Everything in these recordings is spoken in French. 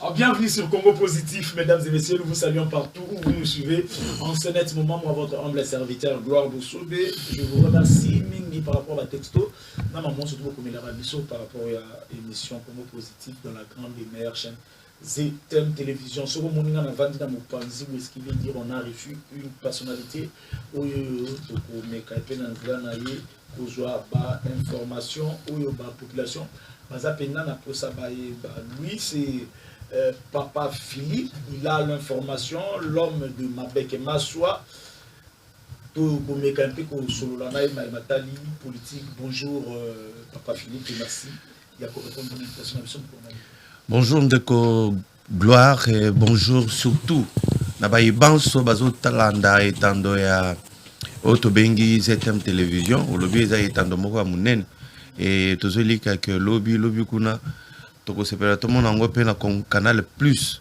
Alors, bienvenue sur Congo Positif, mesdames et messieurs. Nous vous saluons partout où vous nous suivez. En ce net moment, moi, votre humble serviteur, Gloire Boussoubé, je vous remercie, Mingi, par rapport à texto. Non, maman, surtout beaucoup, mais la radio par rapport à l'émission Congo Positif dans la grande et meilleure chaîne ZTM Télévision. Sur le monde, on a vendu dans mon panzi, où est-ce qu'il veut dire on a reçu une personnalité où on met information, où la population, lui, c'est. Papa Philippe, il a l'information, l'homme de Mabek et Massoua, tout politique. Bonjour Papa Philippe et merci. Il y a quoi répondre à l'invitation. Bonjour Ndeko Gloire et bonjour surtout. Nabayi Banso Bazo Talanda et Tando ya Otobengi ZTM Télévision, ou lobby za etando moko amunen et tozolika que lobby kuna. Donc, c'est pour tout le monde en Canal Plus,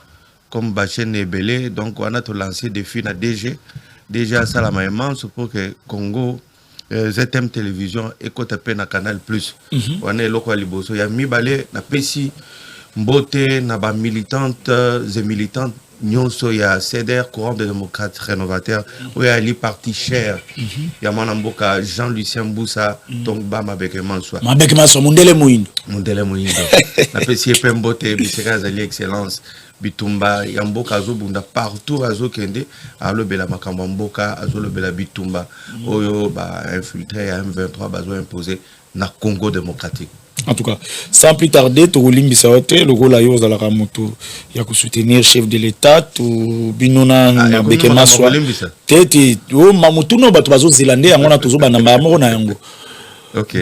comme chaîne Ebele. Donc, on a lancé des films à DG. Déjà, ça, la maman, c'est pour que Congo, ZTM Télévision, écoute un Canal Plus. On est local liboso. Il y a mis balé, na Pessi, Mbote, na ba militantes et militantes. Nyonso ya CDR, courant des démocrates rénovateurs, où il y a les partis chers. Il y a Manamboka, Jean-Lucien Boussa, donc Mabek Mansoua. Mabek Mansoua, Mondele Mouindo. Mondele Mouindo. La PCP Pembote, Bisséka Zali Excellence, Bitumba, Yamboka Azobunda, partout Azo Kende, Alo Bela Makambamboka, Azo Bela Bitumba, Oyo, infiltré à M23, Bazo imposé, na Congo démocratique. En tout cas, sans plus tarder, Touroulim Bissaote, le rôle à Yos dans la Ramoto, il y a que soutenir chef de l'État, tout Binona, Bekema Soa. Tete, oh, Mamoutou, non, Batuazo Zélandais, on a toujours Banamba, on a yango.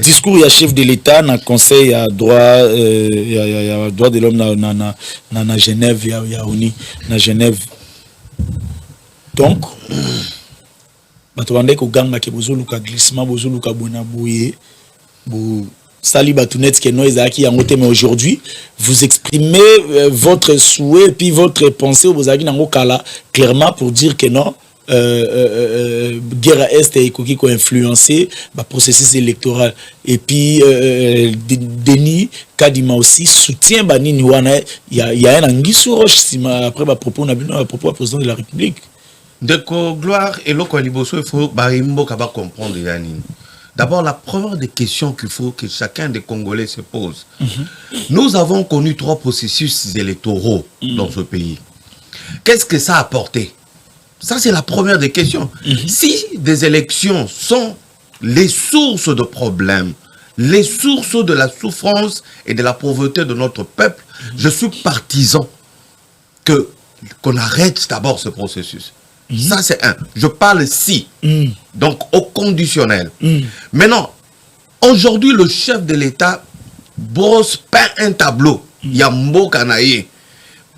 Discours, il y a chef de l'État, dans le conseil, il y a droit, il y a droit de l'homme dans Genève, il y a ONU, dans Genève. Donc, Batouandek, au gang, qui bozo luka glissement, bozo luka bonabouye, Sali Batounet qui est noisaki en mais aujourd'hui vous exprimez votre souhait et puis votre pensée au Bozaki Nangokala clairement pour dire que non guerre est et qui a influencé le processus électoral et puis Denis Kadima aussi soutient Banini Wana il y a un anguissou roche après à propos du président de la République. De gloire et l'Okoliboso il faut barimbo kaba comprendre Yanine. D'abord, la première des questions qu'il faut que chacun des Congolais se pose. Nous avons connu 3 processus électoraux dans ce pays. Qu'est-ce que ça a apporté? Ça, c'est la première des questions. Si des élections sont les sources de problèmes, les sources de la souffrance et de la pauvreté de notre peuple, je suis partisan qu'on arrête d'abord ce processus. Ça, c'est un. Je parle si. Donc, au conditionnel. Maintenant, aujourd'hui, le chef de l'État brosse pas un tableau. Il y a Mbokanaye.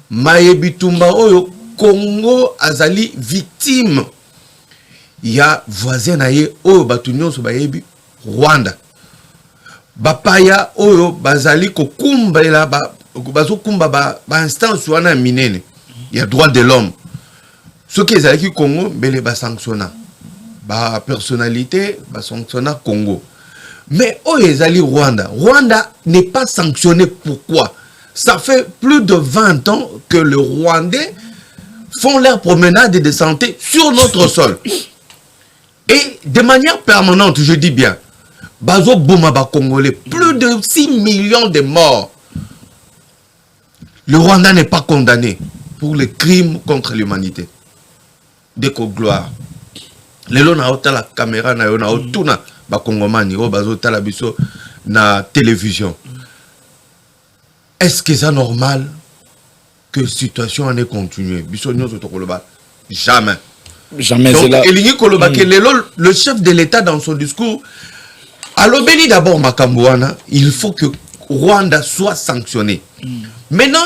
Mayebitumba Oyo, Congo Azali, victime. Il y a voisin Naye, Oyo Batunyon Sobayebi, Rwanda. Bapaya Oyo, Bazali, Kokumba, Bazokumba, instance Wana Minene. Il y a droit de l'homme. Ce qui est avec Congo, mais les sanctionnent. La personnalité, sanctionner Congo. Mais où est allé Rwanda? Rwanda n'est pas sanctionné. Pourquoi? Ça fait plus de 20 ans que les Rwandais font leur promenade de santé sur notre sol. Et de manière permanente, je dis bien, Bazo Boumaba Congolais, plus de 6 millions de morts. Le Rwanda n'est pas condamné pour les crimes contre l'humanité. Deko gloire. Lelo na ota la caméra na yo na otuna ba kongomani o bazo tala biso na télévision. Est-ce que c'est normal que situation en est continuée? Biso nyoso to koloba jamais. Jamais. Donc elingi koloba que le chef de l'État dans son discours alobeli d'abord Makambouana, il faut que Rwanda soit sanctionné. Maintenant,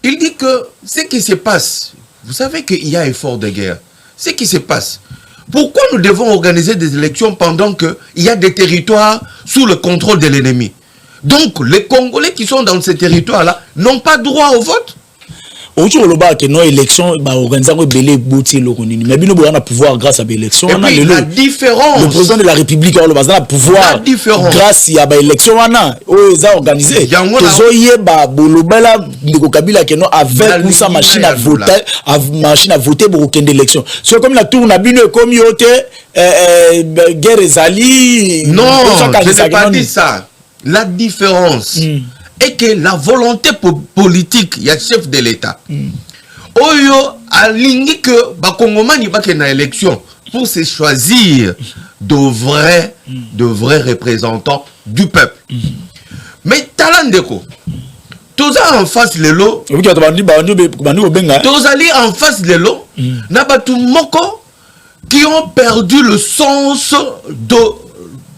il dit que ce qui se passe, vous savez qu'il y a effort de guerre. Ce qui se passe. Pourquoi nous devons organiser des élections pendant qu'il y a des territoires sous le contrôle de l'ennemi? Donc, les Congolais qui sont dans ces territoires-là n'ont pas droit au vote. Autre le que non élection bah organiser ko belé boti lokonini mais bino boyana pouvoir grâce à l'élection on a la différence le président de la République le bazana pouvoir grâce à ba élection wana o eza organisé tozo yeba bolobela ndiko Kabila que non avec sa machine à voter pour aucune élection so comme la tour na bino comme yote guerre ezali non je n'ai pas dit ça la différence et que la volonté politique, il y a chef de l'État. Oyo alingi que bakongomani bake na élection pour se choisir de vrais représentants du peuple. Mais talandeko, tous en face de l'eau, tous en face de l'eau, nabatu moko qui ont perdu le sens de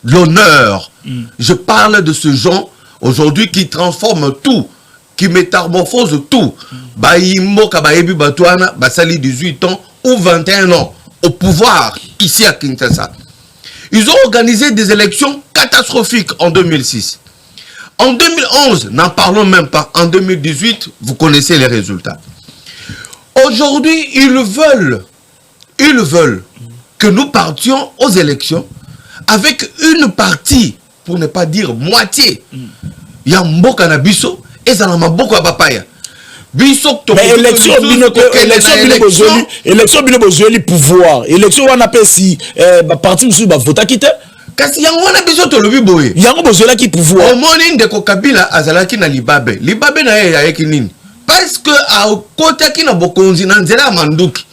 l'honneur. Je parle de ce genre aujourd'hui qui transforme tout, qui métamorphose tout. Baïmo Kabayebi Batouana, Basali 18 ans ou 21 ans au pouvoir ici à Kinshasa. Ils ont organisé des élections catastrophiques en 2006. En 2011, n'en parlons même pas. En 2018, vous connaissez les résultats. Aujourd'hui, ils veulent que nous partions aux élections avec une partie, pour ne pas dire moitié. Il y a Mboka na biso et ça n'a pas papaya. Biso mais élection bino bozoli pouvoir. Élection on appelle si parti musu ba voter quitter. Kasi yango na biso to lobi boye. Yango bozola ki pouvoir. Au moni ndeko Kabila azalaki na Libabe. Libabe na ye yaki nini? Parce que a côté ki na bokonzi na nzela manduki.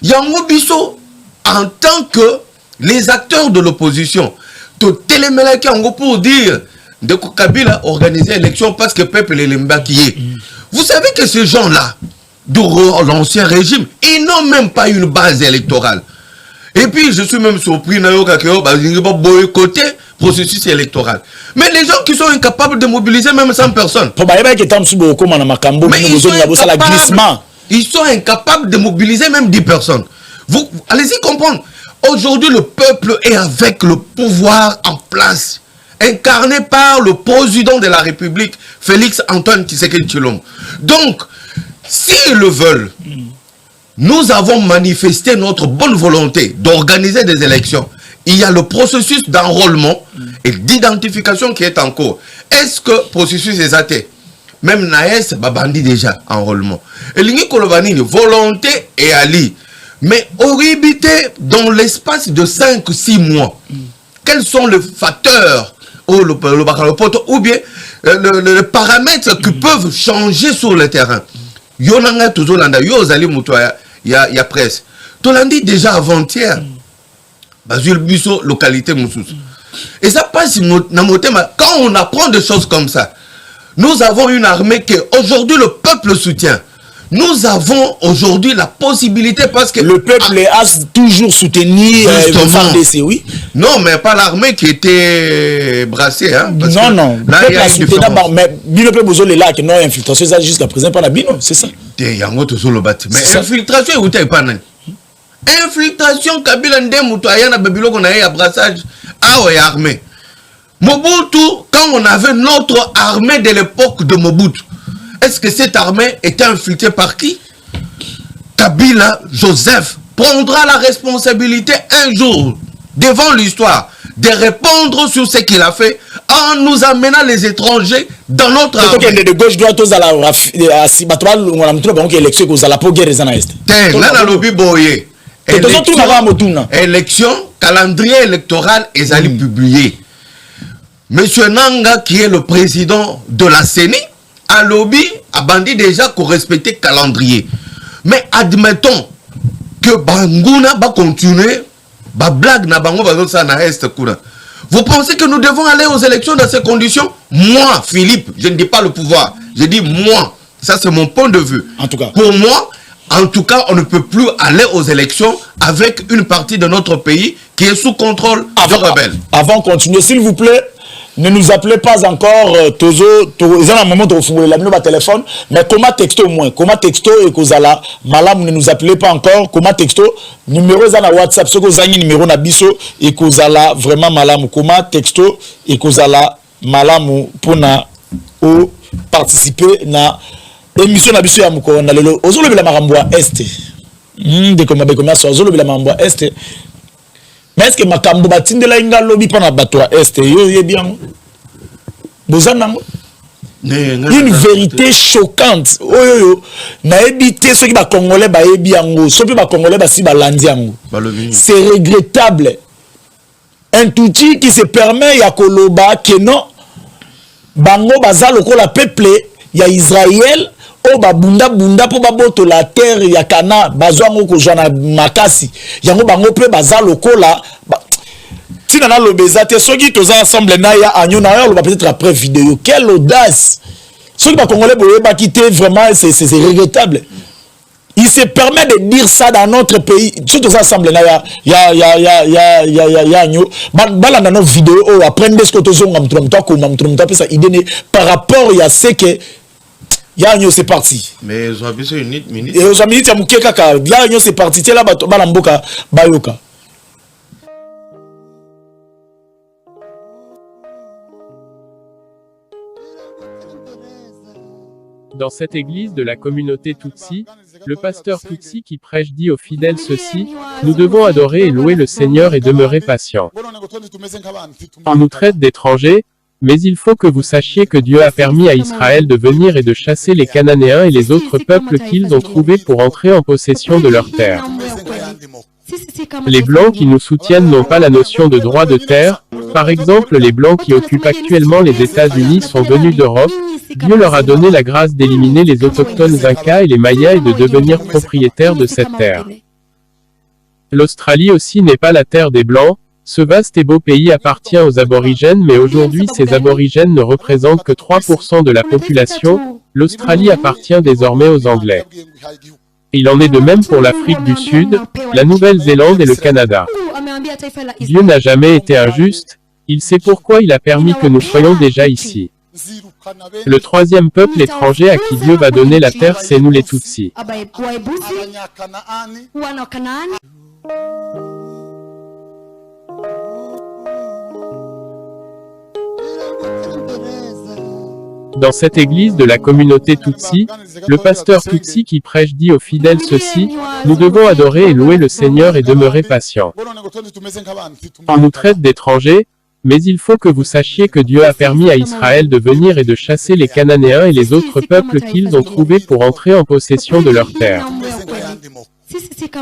Yango biso en tant que les acteurs de l'opposition to télémelaki yango pour dire de Kabila organiser l'élection parce que le peuple est l'embaquillé. Vous savez que ces gens-là, de l'ancien régime, ils n'ont même pas une base électorale. Et puis, je suis même surpris de boycotter le processus électoral. Mais les gens qui sont incapables de mobiliser même 100 personnes. Mais ils sont incapables de mobiliser même 10 personnes. Vous allez-y comprendre. Aujourd'hui, le peuple est avec le pouvoir en place, incarné par le président de la République, Félix Antoine Tshisekedi Tshilombo. Donc, s'ils le veulent, nous avons manifesté notre bonne volonté d'organiser des élections. Il y a le processus d'enrôlement et d'identification qui est en cours. Est-ce que le processus est athée? Même Naes, babandi déjà enrôlement. Et l'Ingi Kolobanini, volonté et ali. Mais horribilité dans l'espace de 5-6 mois. Quels sont les facteurs ou ou bien les paramètres qui peuvent changer sur le terrain? Yonanga Tuzolanda, Yozali Moutoya, il y a presse. Tolandi déjà avant-hier. Bazul Busso, localité Moussous. Et ça passe quand on apprend des choses comme ça. Nous avons une armée que aujourd'hui le peuple soutient. Nous avons aujourd'hui la possibilité parce que... Le peuple a toujours soutenu FARDC, oui. Non, mais pas l'armée qui était brassée. Hein, non, non. Là, il y a une différence. Mais le peuple est là, qui n'a infiltration jusqu'à présent par la Bino, c'est ça. Mais infiltration, vous n'avez pas. Infiltration, Kabila Ndemoutoyana, Babylone, on a eu un brassage. Ah ouais, armée. Mobutu, quand on avait notre armée de l'époque de Mobutu, est-ce que cette armée était infiltrée par qui? Kabila Joseph prendra la responsabilité un jour, devant l'histoire, de répondre sur ce qu'il a fait en nous amenant les étrangers dans notre armée. De gauche droite aux élection, calendrier électoral est publié. Monsieur Nanga, qui est le président de la CENI, à lobby, a bandit déjà qu'on respectait le calendrier. Mais admettons que Bangouna va continuer, blague na bango va ça na est courant. Vous pensez que nous devons aller aux élections dans ces conditions? Moi, Philippe, je ne dis pas le pouvoir, je dis moi. Ça c'est mon point de vue. En tout cas. Pour moi, en tout cas, on ne peut plus aller aux élections avec une partie de notre pays qui est sous contrôle de rebelles. Avant de continuer, s'il vous plaît, ne nous appelez pas encore Tozo, ils ont un moment de refourguer la téléphone, mais comment texto au moins, comment texto et Kozala, Malam, ne nous appelez pas encore, comment texto, numéro na WhatsApp, ce que vous avez numéro na biso et Kozala, vraiment Malam, comment texto et Kozala, Malam, pour na participer na émission na biso ya mukoro na lelo ozolo bela makambo ya est de comme bekomia so ozolo bela makambo ya est mais est-ce que makambo batindela inga lobi pa na bato ya est yo yebi yango bozanango une vérité choquante oyoyo na ebité ceux qui ba congolais ba yebi yango so pe ba congolais ba si ba landi yango c'est regrettable un outil qui se permet ya koloba que non bango baza lokola peuple ya Israël o babunda bunda po baboto la terre ya Kana bazwango ko jana makasi yango bango pe baza lokola tina na lobeza te soki toza ensemble na ya agnon na yo peut-être après vidéo quelle audace ceux qui ba congolais boye ba quitter vraiment c'est regrettable. Il se permet de dire ça dans notre pays. Tout ça ensemble là ya agnon bala dans nos vidéos ou apprendre ce que tu as ça idée par rapport il y a ce que Yanyo c'est parti. Mais ils ont appuyé une minute. Et aux minutes, il y a Yanyo c'est parti. Tu es là, Balamboka, Bayoka. Dans cette église de la communauté Tutsi, le pasteur Tutsi qui prêche dit aux fidèles ceci: nous devons adorer et louer le Seigneur et demeurer patients. On nous traite d'étrangers, mais il faut que vous sachiez que Dieu a permis à Israël de venir et de chasser les Cananéens et les autres peuples qu'ils ont trouvés pour entrer en possession de leurs terres. Les Blancs qui nous soutiennent n'ont pas la notion de droit de terre. Par exemple, les Blancs qui occupent actuellement les États-Unis sont venus d'Europe. Dieu leur a donné la grâce d'éliminer les autochtones Incas et les Mayas et de devenir propriétaires de cette terre. L'Australie aussi n'est pas la terre des Blancs. Ce vaste et beau pays appartient aux aborigènes, mais aujourd'hui ces aborigènes ne représentent que 3% de la population. L'Australie appartient désormais aux Anglais. Il en est de même pour l'Afrique du Sud, la Nouvelle-Zélande et le Canada. Dieu n'a jamais été injuste, il sait pourquoi il a permis que nous soyons déjà ici. Le troisième peuple étranger à qui Dieu va donner la terre, c'est nous les Tutsis. Dans cette église de la communauté Tutsi, le pasteur Tutsi qui prêche dit aux fidèles ceci: nous devons adorer et louer le Seigneur et demeurer patients. On nous traite d'étrangers, mais il faut que vous sachiez que Dieu a permis à Israël de venir et de chasser les Cananéens et les autres peuples qu'ils ont trouvés pour entrer en possession de leurs terres.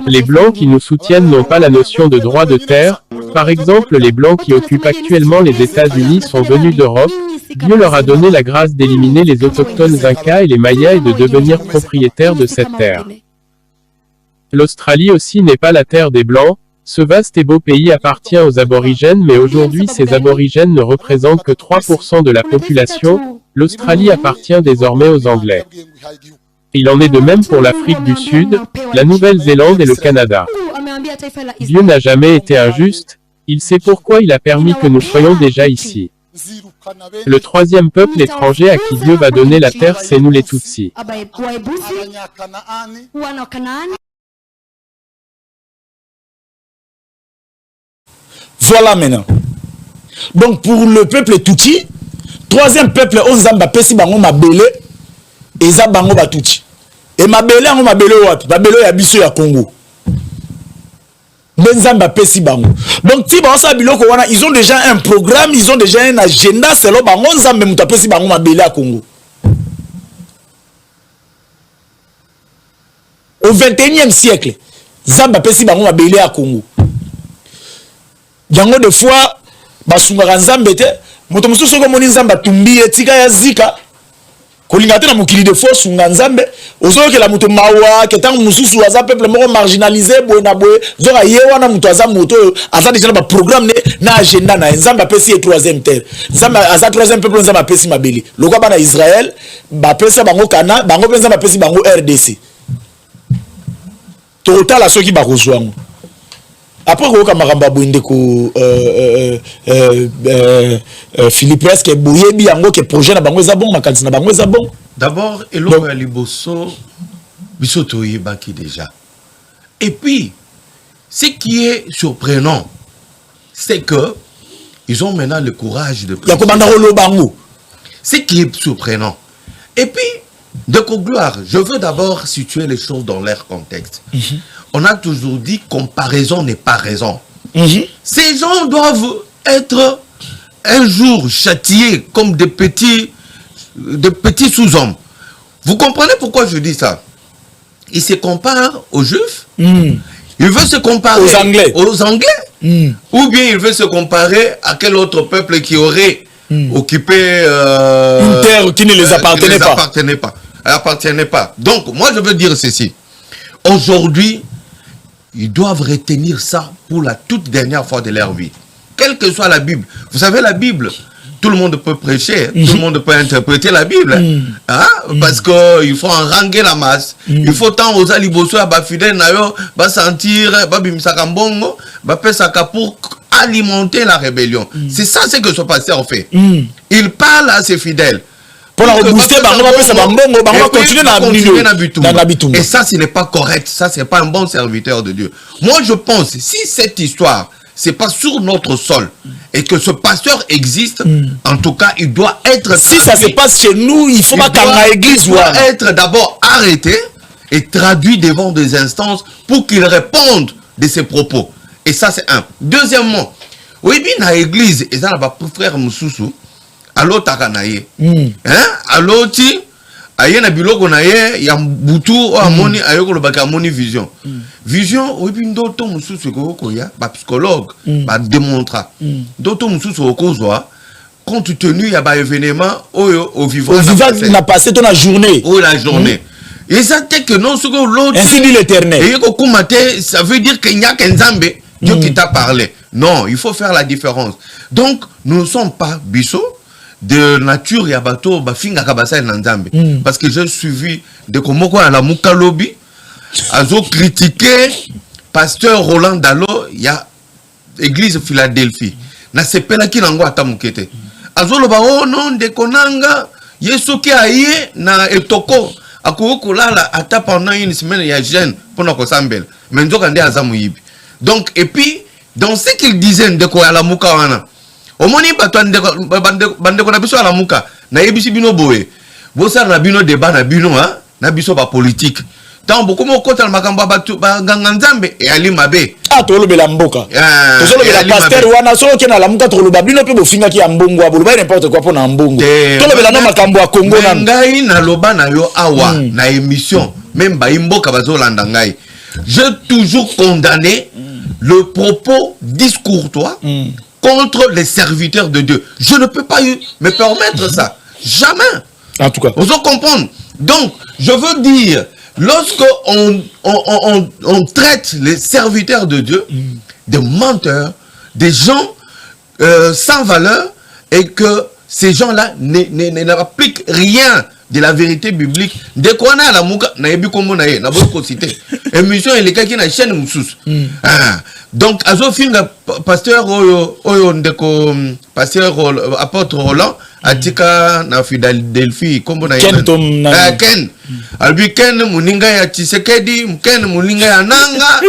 Les Blancs qui nous soutiennent n'ont pas la notion de droit de terre. Par exemple, les Blancs qui occupent actuellement les États-Unis sont venus d'Europe. Dieu leur a donné la grâce d'éliminer les autochtones Incas et les Mayas et de devenir propriétaires de cette terre. L'Australie aussi n'est pas la terre des Blancs. Ce vaste et beau pays appartient aux aborigènes, mais aujourd'hui ces aborigènes ne représentent que 3% de la population. L'Australie appartient désormais aux Anglais. Il en est de même pour l'Afrique du Sud, la Nouvelle-Zélande et le Canada. Dieu n'a jamais été injuste, il sait pourquoi il a permis que nous soyons déjà ici. Le troisième peuple étranger à qui Dieu va donner la terre, c'est nous les Tutsis. Voilà maintenant. Donc pour le peuple Tutsi, troisième peuple, on zamba pesi bango mabele, eza bango batuti. Et mabele ango mabele wapi? Mabele ya biso ya Congo. Benzamba pesi bango. Donc ti ba sa biloko wana, ils ont déjà un programme, ils ont déjà un agenda selon bango nzambe muta pesi bango mabele ya Congo. Au 21e siècle, zamba pesi bango mabele ya Congo. Yango de fois basungaka nzambe te moto mosusu soko moni nzambe atumbi etika ya zika kolinga te na mokili de fois sunga nzambe ozokela moto mawa ketango mosusu aza peuple moko marginalisé boye na boye zoka ye wana moto aza moto aza déjà ba programme na agenda na nzambe apesi e troisième terre nzambe aza troisième peuple nzambe apesi mabeli lokwa bana Israël ba pesa bango kana bango penza ba pesi bango RDC total à ceux qui ba rejoindre. Après que Makambo Bouindeko Philippe presque boyebi yango que projet na bango ezabon makanisi na bango ezabon. D'abord eloko ya liboso biso toyebaki déjà. Et puis ce qui est surprenant c'est que ils ont maintenant le courage de ya kobanda bango. Ce qui est surprenant. Et puis De gloire, je veux d'abord situer les choses dans leur contexte. On a toujours dit comparaison n'est pas raison. Ces gens doivent être un jour châtiés comme des petits sous-hommes. Vous comprenez pourquoi je dis ça? Ils se comparent aux Juifs. Il veut se comparer aux Anglais. Ou bien il veut se comparer à quel autre peuple qui aurait occupé une terre qui ne les appartenait pas. Donc, moi, je veux dire ceci. Aujourd'hui, ils doivent retenir ça pour la toute dernière fois de leur vie. Quelle que soit la Bible. Vous savez, la Bible, tout le monde peut prêcher, tout le monde peut interpréter la Bible. Parce qu'il faut enranger la masse. Il faut tant aux alibosso, à fidèles, à sentir, pour alimenter la rébellion. C'est ça ce que ce pasteur fait. Il parle à ses fidèles. Pour la rebooster, continuer dans l'habitum. Et ça, ce n'est pas correct. Ça, ce n'est pas un bon serviteur de Dieu. Moi, je pense, si cette histoire, c'est pas sur notre sol, et que ce pasteur existe, en tout cas, il doit être... Si ça se passe chez nous, il faut pas qu'à l'église... Il doit être d'abord arrêté et traduit devant des instances pour qu'il réponde de ses propos. Et ça, c'est un. Deuxièmement, oui, bien, l'église, et ça, là, frère Moussoussou, allo takanaye allo ti ayena biloko na ye ya butu o amoni ayoko lo baka amoni vision obi ndoto mususu ko ya ba psychologue ba démontra ndoto mususu okozwa compte tenu ya ba événement au vivant na passé ton la journée et ça c'est que non ce que l'autre ainsi dit l'Éternel et ko kumate ça veut dire qu'il n'y a qu'un Nzambe Dieu qui t'a parlé. Non, il faut faire la différence. Donc nous ne sommes pas biso de nature ya bato ba finga kabasa na Nzambe parce que j'ai suivi de komoko à la Mukalobi azo critiquer pasteur Roland Dalo ya église Philadelphie na sepela ki nango atamukete azo loba oh non de konanga yesu ki aye na etoko akoko lala ata pendant une semaine ya jeune pour na kosambela mais nzoka nde azamu yibi. Donc et puis dans ce qu'il disait de ko ala mukawana omoni bato bandeko na biso ala muka na yebisi bino boye bosala na bino débat na bino na biso ba politique tant beaucoup mo kota makambo bato nganga Nzambe e ali mabe tolobela mboka tolobela pasteur wana solo ke na la muka toloba bino pe bofinga ki ya mbongo aboloba n'importe quoi pona mbongo tolobela no makambo ya Congo na ngai na loba na yo awa na émission même ba imboka bazolanda ngai j'ai toujours condamné le propos discourtois contre les serviteurs de Dieu. Je ne peux pas me permettre ça. Jamais. En tout cas. Vous en comprenez. Donc, je veux dire, lorsque on traite les serviteurs de Dieu de menteurs, des gens sans valeur, et que ces gens-là n'appliquent rien de la vérité biblique. Dès qu'on a la mouka, na yebi kombo na ye, na boko cité. Émission et les cas qui na chaîne moussous. Donc, azo finga pasteur oyo ndeko pasteur apôtre Roland atika na Philadelphie kombo na ye. Ken. Albi Ken muninga ya Tshisekedi, Ken muninga ya Nanga.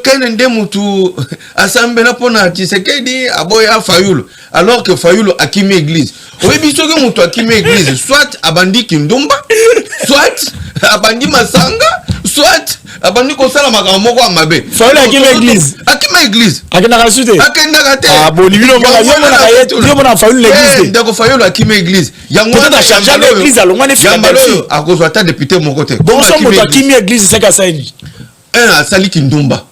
Ken nde mutu asambela pona Tshisekedi aboya Fayulu. Alors que Fayulu akimi église. Oui, biso ke mutu akimi église, soit abandi Kindumba, soit abandi Masanga, soit abandi kosala makambo moko amabe. Fayulu akimi église. Akimi église. Akina rasute. Akina kate. Ah bon, libino mona yo mona Fayulu l'église. Ndeko Fayulu akimi église. Yango na changer l'église alongwa ne Philadelphie. Akozwa ta député mon côté. Bon so moto akimi église saka saini. Asali Kindumba.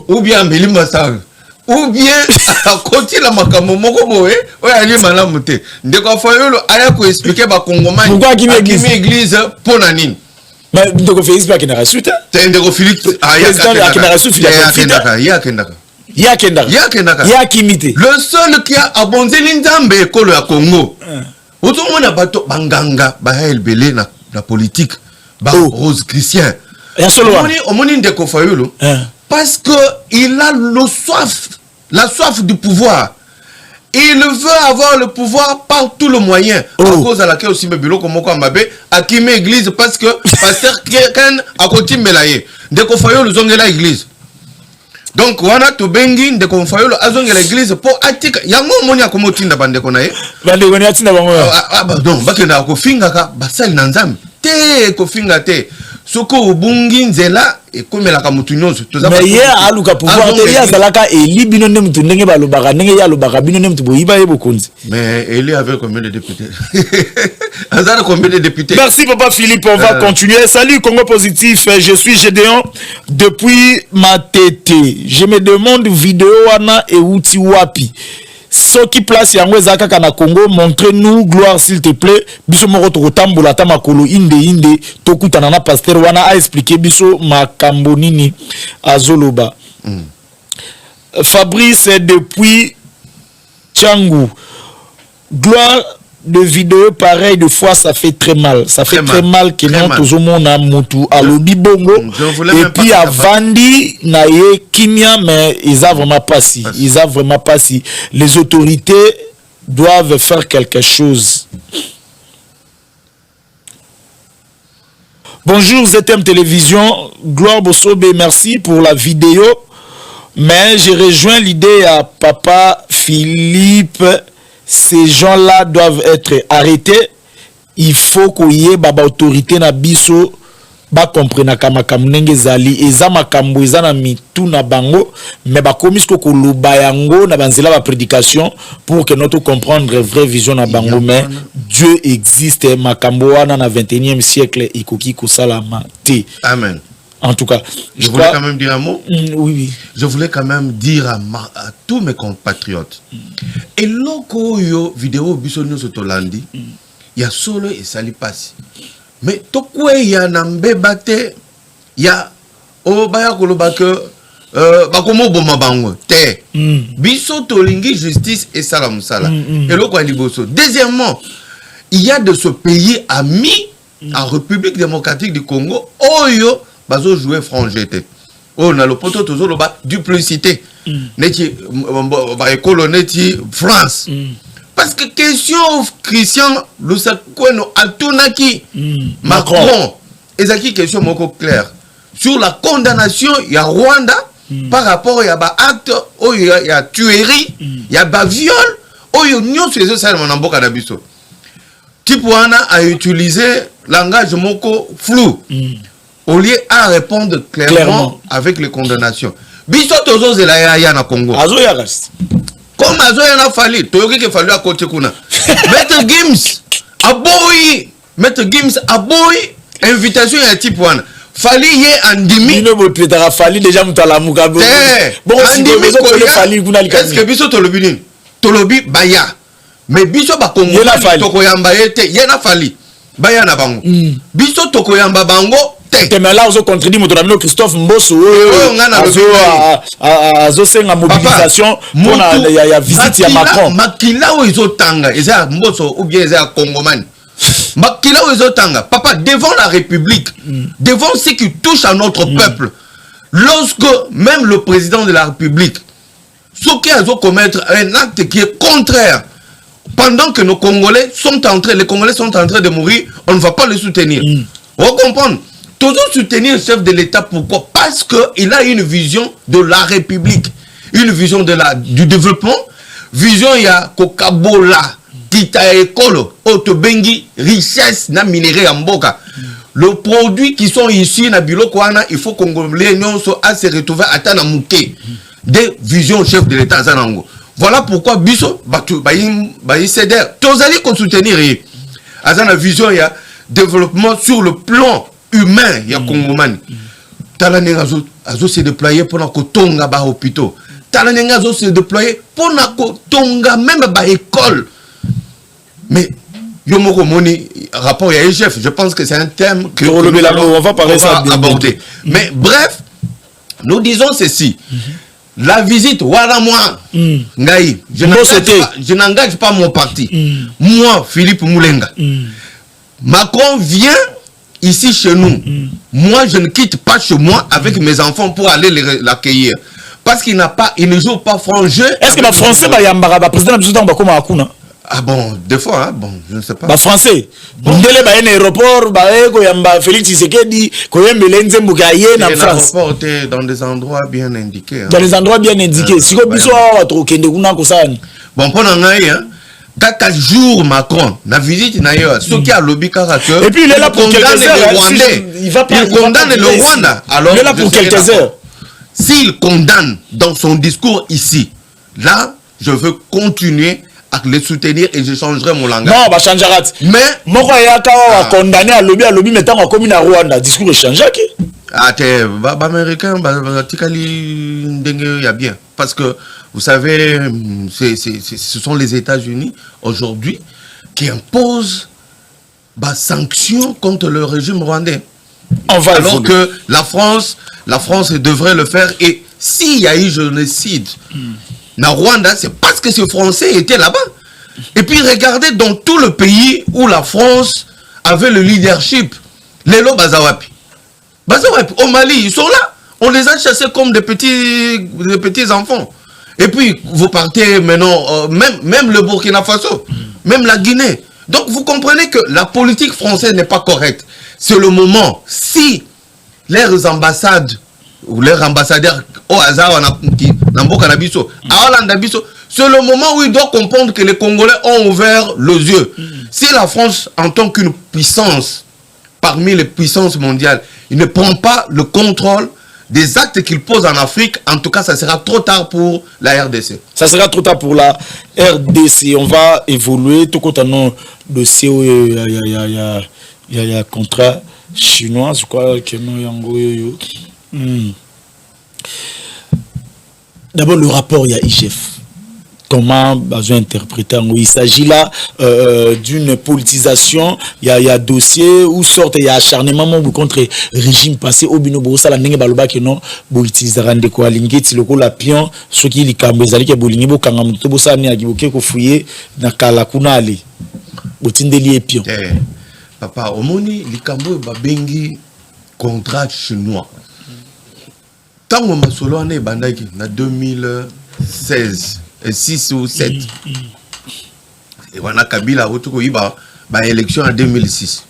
Ou bien Mbeli Masanga. Ou bien à côté la makambo moko boye oya ali malamu te ndeko Fayulu aya ko expliquer ba kongomani pourquoi akimi église pona nini mais ndeko Facebook qui n'a reçu te ndeko Félix aya qui n'a reçu ya kimite le seul qui a abondé Nzambe ekolo ya Congo otomona bato banganga ba elbele na politique ba rose christian ya solo omoni ndeko Fayulu parce que il a la soif du pouvoir. Il veut avoir le pouvoir par tout le moyen. À cause de laquelle aussi Mebilo Komoko Amabe a quitté l'église parce que pasteur Ken a continué melaye. Dès qu'on faisait le zongela l'église. Donc wana to bengi de qu'on faisait le zongela l'église pour atika. Yango moni akomotinda bande konaye. Bande konaye tinda bango. Ah bah non, bakenda ko finga ka basal nanzam. te kofinga te soko obungi nzela ekomela ka mutu nyonso mais ye aluka pouvoir te ya zalaka eli bino ne mutu ndenge balobaka ndenge ya lobaka bino ne mutu boyiba ye bokonzi. Mais Eli avait combien de députés? Azar combien de députés? Merci Papa Philippe, on va continuer. Salut Congo Positif, je suis Gédéon depuis ma tête. Je me demande vidéo wana et outi wapi. Ce qui place yango ezaka kana Congo, montrez-nous gloire s'il te plaît. Biso moko tokotambola ta makolo inde tokutana na pasteur wana a expliqué biso makambo nini azoloba. Fabrice depuis Tchangou. Gloire de vidéo pareil de fois ça fait très mal. Ça fait très mal que non tous au monde a mutu alobi bongo et puis à Vandi na ye kimia mais ils a vraiment pas si. Ils a vraiment pas si. Les autorités doivent faire quelque chose. Bonjour ZM Télévision, Gloire Bosobe, merci pour la vidéo. Mais j'ai rejoint l'idée à Papa Philippe. Ces gens-là doivent être arrêtés. Il faut qu'il y ait baba autorité na biso ba comprendre kama kamnenge zali eza makambo eza na mitu na bango mais ba komisko ko luba yango na banzela ba prédication pour que notre comprendre vraie vision na bango mais Dieu existe makambo wana na 21e siècle ikoki ko salama te. Amen. En tout cas, je voulais quand même dire un mot. Oui. Je voulais quand même dire à tous mes compatriotes. Et loco yo vidéo bisonyo sotolandi, il y a solo et sali passe. Mais tokwe ya nambe bate, ya o baya koloba que bakomo boma bango te. Biso tolingi justice et salam sala. Et loco aliboso. Deuxièmement, il y a de ce pays ami en République démocratique du Congo, oyo bazo jouer frangete. Oh na le poto tozo lo ba duplicité. Neti ba école neti France. Parce que question Christian Lusakweno Atunaki Macron ezaki question moko claire sur la condamnation ya Rwanda par rapport à ba acte o ya tuerie, ya ba viol, oyo nyonso ezo sala na mboka na biso. Tipuana a utilisé langage moko flou. Au lieu à répondre clairement avec les condamnations. Biso tozo zela ya na Congo. Azo ya ras. Comme Azo ya na fali, toyoki ke fali à côté kuna. Maître Gims aboyi, Maître Gims aboyi invitation ya Tipuana. Fali ye andimi. Ino bo petara fali déjà mutala mukabe. Bon andimi ko fali kuna likani. Est-ce que biso tolobi nini? Tolobi baya. Mais biso ba Congo tokoyamba yete yena fali. Baya na bango. Biso tokoyamba bango. Mais là, on contredit mon Christophe Mbosso. Azo senga mobilisation pour la visite à Macron. Makila ou izotanga, eza Mbosso ou bien eza Congoman. Makila ou izotanga, papa devant la République, devant ce qui touche à notre peuple. Lorsque même le président de la République, ce qui a commettre un acte qui est contraire, pendant que nos Congolais sont en train, les Congolais sont en train de mourir, on ne va pas les soutenir. On comprend. Toujours soutenir le chef de l'État, pourquoi? Parce qu'il a une vision de la République, une vision du développement, vision il y a Kokabola, Kita Ekolo, Otobengi, richesse na minéraux en Mboka. Les produits qui sont ici na Bilokwana, il faut qu'on à se retrouver à Tanamouké. Des visions chef de l'État Zanango. Voilà pourquoi Biso, Bayi Seder, tous allez qu'on soutenir. Azana vision il y a développement sur le plan humain, il y a Congomani. Talanenga azo se déployer pour que tonga ba hôpitaux. Talanenga azo se déployer pour que tonga même ba école. Mais Yomoko Moni rapport à chef, je pense que c'est un thème que on va parler ça aborder. Mais bref, nous disons ceci. La visite, voilà moi, Ngaï, je n'engage pas mon parti. Moi, Philippe Moulenga. Macron vient ici chez nous. Moi, je ne quitte pas chez moi avec mes enfants pour aller l'accueillir. Parce qu'il ne joue pas franc jeu. Est-ce que le français va président de ah bon, des fois, hein, bon, je ne sais pas. Français. Ndele ba un aéroport, ba yamba Félix Tshisekedi, koyembe lenze mbukaye na France. L'aéroport était dans des endroits bien indiqués. Dans des endroits bien indiqués. Si ko biso wa tro kende kuna ko sani. Bon, pour ngai hein, Kaka jour Macron, na visite d'ailleurs, ce qui a lobby et puis il est là pour quelques heures. Il condamne le Rwanda. Alors, il est là pour quelques heures. S'il condamne dans son discours ici, là, je veux continuer à le soutenir et je changerai mon langage. Non, bah change. Mais Moko Yaka a condamné à lobby mettant en commune à Rwanda. Discours est changé. Ah, américain, tikali ndenge ya bien. Parce que, vous savez, ce sont les États-Unis, aujourd'hui, qui imposent sanctions contre le régime rwandais. Alors que la France devrait le faire. Et s'il y a eu génocide dans Rwanda, c'est parce que ces Français étaient là-bas. Et puis, regardez dans tout le pays où la France avait le leadership. Les Lo Bazawapi. Au Mali, ils sont là. On les a chassés comme des petits enfants. Et puis, vous partez maintenant, même le Burkina Faso, même la Guinée. Donc, vous comprenez que la politique française n'est pas correcte. C'est le moment, si leurs ambassades ou leurs ambassadeurs au hasard, c'est le moment où ils doivent comprendre que les Congolais ont ouvert les yeux. Si la France, en tant qu'une puissance, parmi les puissances mondiales, il ne prend pas le contrôle des actes qu'il pose en Afrique, en tout cas, ça sera trop tard pour la RDC. Ça sera trop tard pour la RDC. On va évoluer. Tout compte en dossier, il y a un contrat chinois, je crois que non. D'abord, le rapport, il y a IGF. Comment besoin interpréter? Il s'agit là d'une politisation. Il y a dossier où sorte il y a acharnement contre le régime passé au binobo ça la ndenge baloba que non politisera ndeko alingeti loko la pion ce qui li kambezali ke bolingi bo kanga muto bo sa ni akiboke ko fuye na kala kuna ali botindeli epion papa omoni likambo babengi contrat chinois tango masolo ane bandaki na 2016 6 ou 7. Et voilà Kabila a eu une élection en 2006.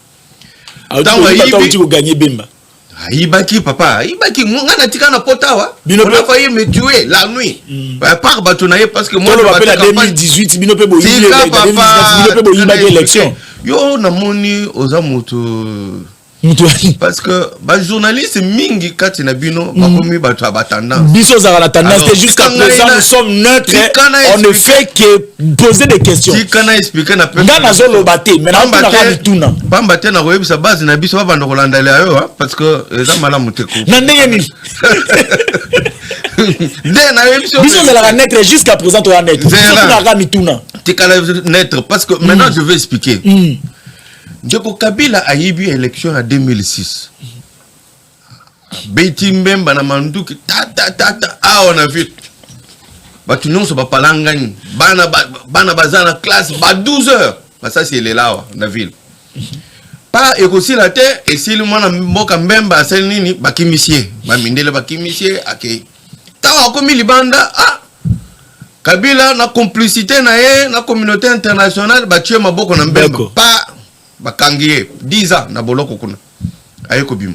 Tu as gagné Bemba. Ibaki papa, Ibaki ngana tika na potawa. On a failli me tuer la nuit. Par batonaye parce que moi je m'appelle 2018 binope bo élection. Yo na moni ozamoto parce que les journalistes mingi kati na bino bakomi bato batandance biso za la tendance jusqu'à présent nous sommes neutres on ne fait que poser des questions kana expliquer na peuple ngana zolo baté mais na mituna pamba te na koyebisa base na biso ba ndoko landela yo parce que eza malamu te ko na ndenge ni biso za la neutre jusqu'à présent to la neutre na ka mituna tikala neutre parce que maintenant je vais expliquer. Ndeko Kabila a eu une élection en 2006. Beti Mbemba na Manduki on a vu. Batu nyonso ba palangani bana bazana classe ba 12 heures. Ça c'est là na ville. Pas écouter la terre et si le mwana mboka Mbemba sel nini bakimisie ba mindele bakimisie ake. Tawa komi libanda Kabila na complicité na ye na communauté internationale ba tuer maboko na Mbemba. Pas bakangié 10 ans na boloko kuna ayeko bim